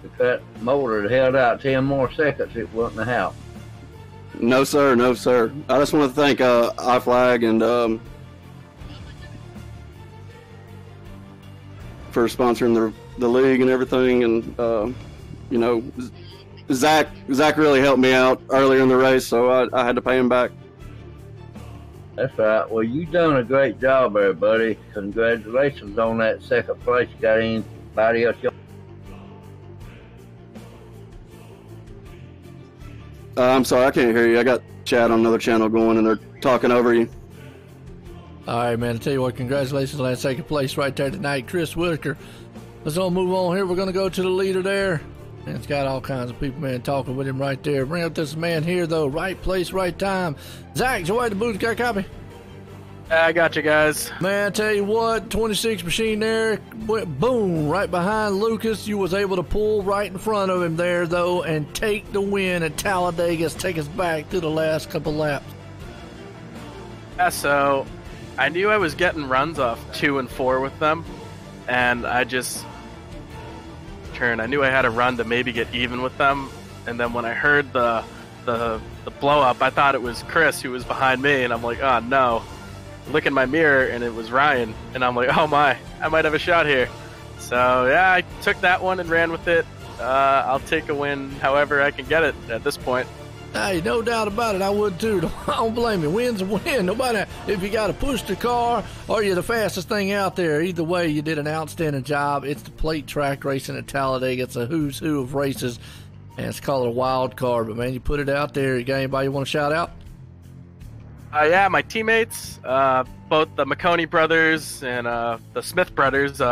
If that motor had held out 10 more seconds, it wouldn't have happened. No sir, no sir. I just want to thank iFlag and for sponsoring the league and everything, and Zach really helped me out earlier in the race, so I had to pay him back. That's right. Well, you done a great job there, buddy. Congratulations on that 2nd place. You got anybody else? I'm sorry, I can't hear you. I got chat on another channel going, and they're talking over you. All right, man. I tell you what, congratulations on that 2nd place right there tonight, Chris Whitaker. Let's all move on here. We're going to go to the leader there. And it's got all kinds of people, man, talking with him right there. Bring up this man here, though. Right place, right time. Zach, Joy, the booth, got a copy? I got you guys. Man, I tell you what, 26 machine there, went boom, right behind Lucas. You was able to pull right in front of him there, though, and take the win at Talladega. Take us back to the last couple laps. Yeah, so I knew I was getting runs off 2 and 4 with them, and I just turned. I knew I had a run to maybe get even with them, and then when I heard the blow up, I thought it was Chris who was behind me, and I'm like, oh no. Look in my mirror, and it was Ryan, and I'm like, oh my, I might have a shot here. So yeah, I took that one and ran with it. I'll take a win however I can get it at this point. Hey, no doubt about it. I would too. I don't blame you. Win's a win. Nobody, if you got to push the car or you're the fastest thing out there, either way, you did an outstanding job. It's the plate track racing at Talladega. It's a who's who of races, and it's called a wild card. But man, you put it out there. You got anybody you want to shout out? Yeah, my teammates, both the McConey brothers and the Smith brothers.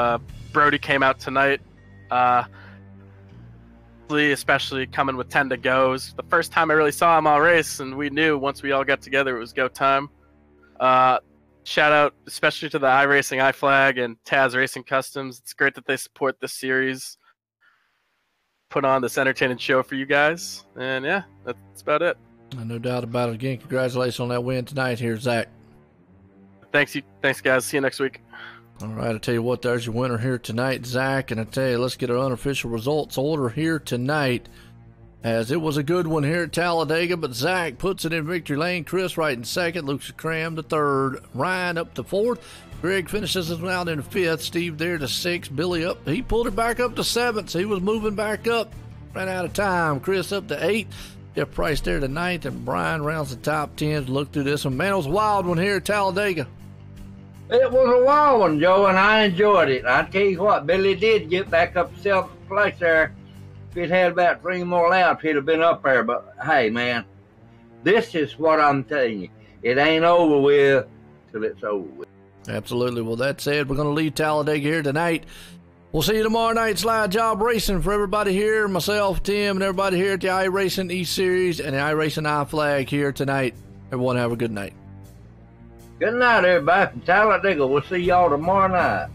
Brody came out tonight, especially coming with 10 to goes. The first time I really saw him all race, and we knew once we all got together it was go time. Shout out especially to the iRacing, iFlag, and Taz Racing Customs. It's great that they support this series, put on this entertaining show for you guys, and yeah, that's about it. No doubt about it. Again, congratulations on that win tonight here, Zach. Thanks, guys. See you next week. All right, I tell you what, there's your winner here tonight, Zach. And I tell you, let's get our unofficial results order here tonight. as it was a good one here at Talladega, but Zach puts it in victory lane. Chris right in second. Lucas Cram to third. Ryan up to fourth. Greg finishes us out in fifth. Steve there to sixth. Billy up. He pulled it back up to seventh. So he was moving back up. Ran out of time. Chris up to eighth. Jeff Price there to ninth. And Brian rounds the top 10. Look through this one. Man, it was a wild one here at Talladega. It was a wild one, Joe, and I enjoyed it. I tell you what, Billy did get back up to seventh place there. If he'd had about 3 more laps, he'd have been up there. But, hey, man, this is what I'm telling you. It ain't over with till it's over with. Absolutely. Well, that said, we're going to leave Talladega here tonight. We'll see you tomorrow night. Slide Job Racing for everybody here, myself, Tim, and everybody here at the iRacing E-Series and the iRacing iFlag here tonight. Everyone have a good night. Good night, everybody from Talladega. We'll see y'all tomorrow night.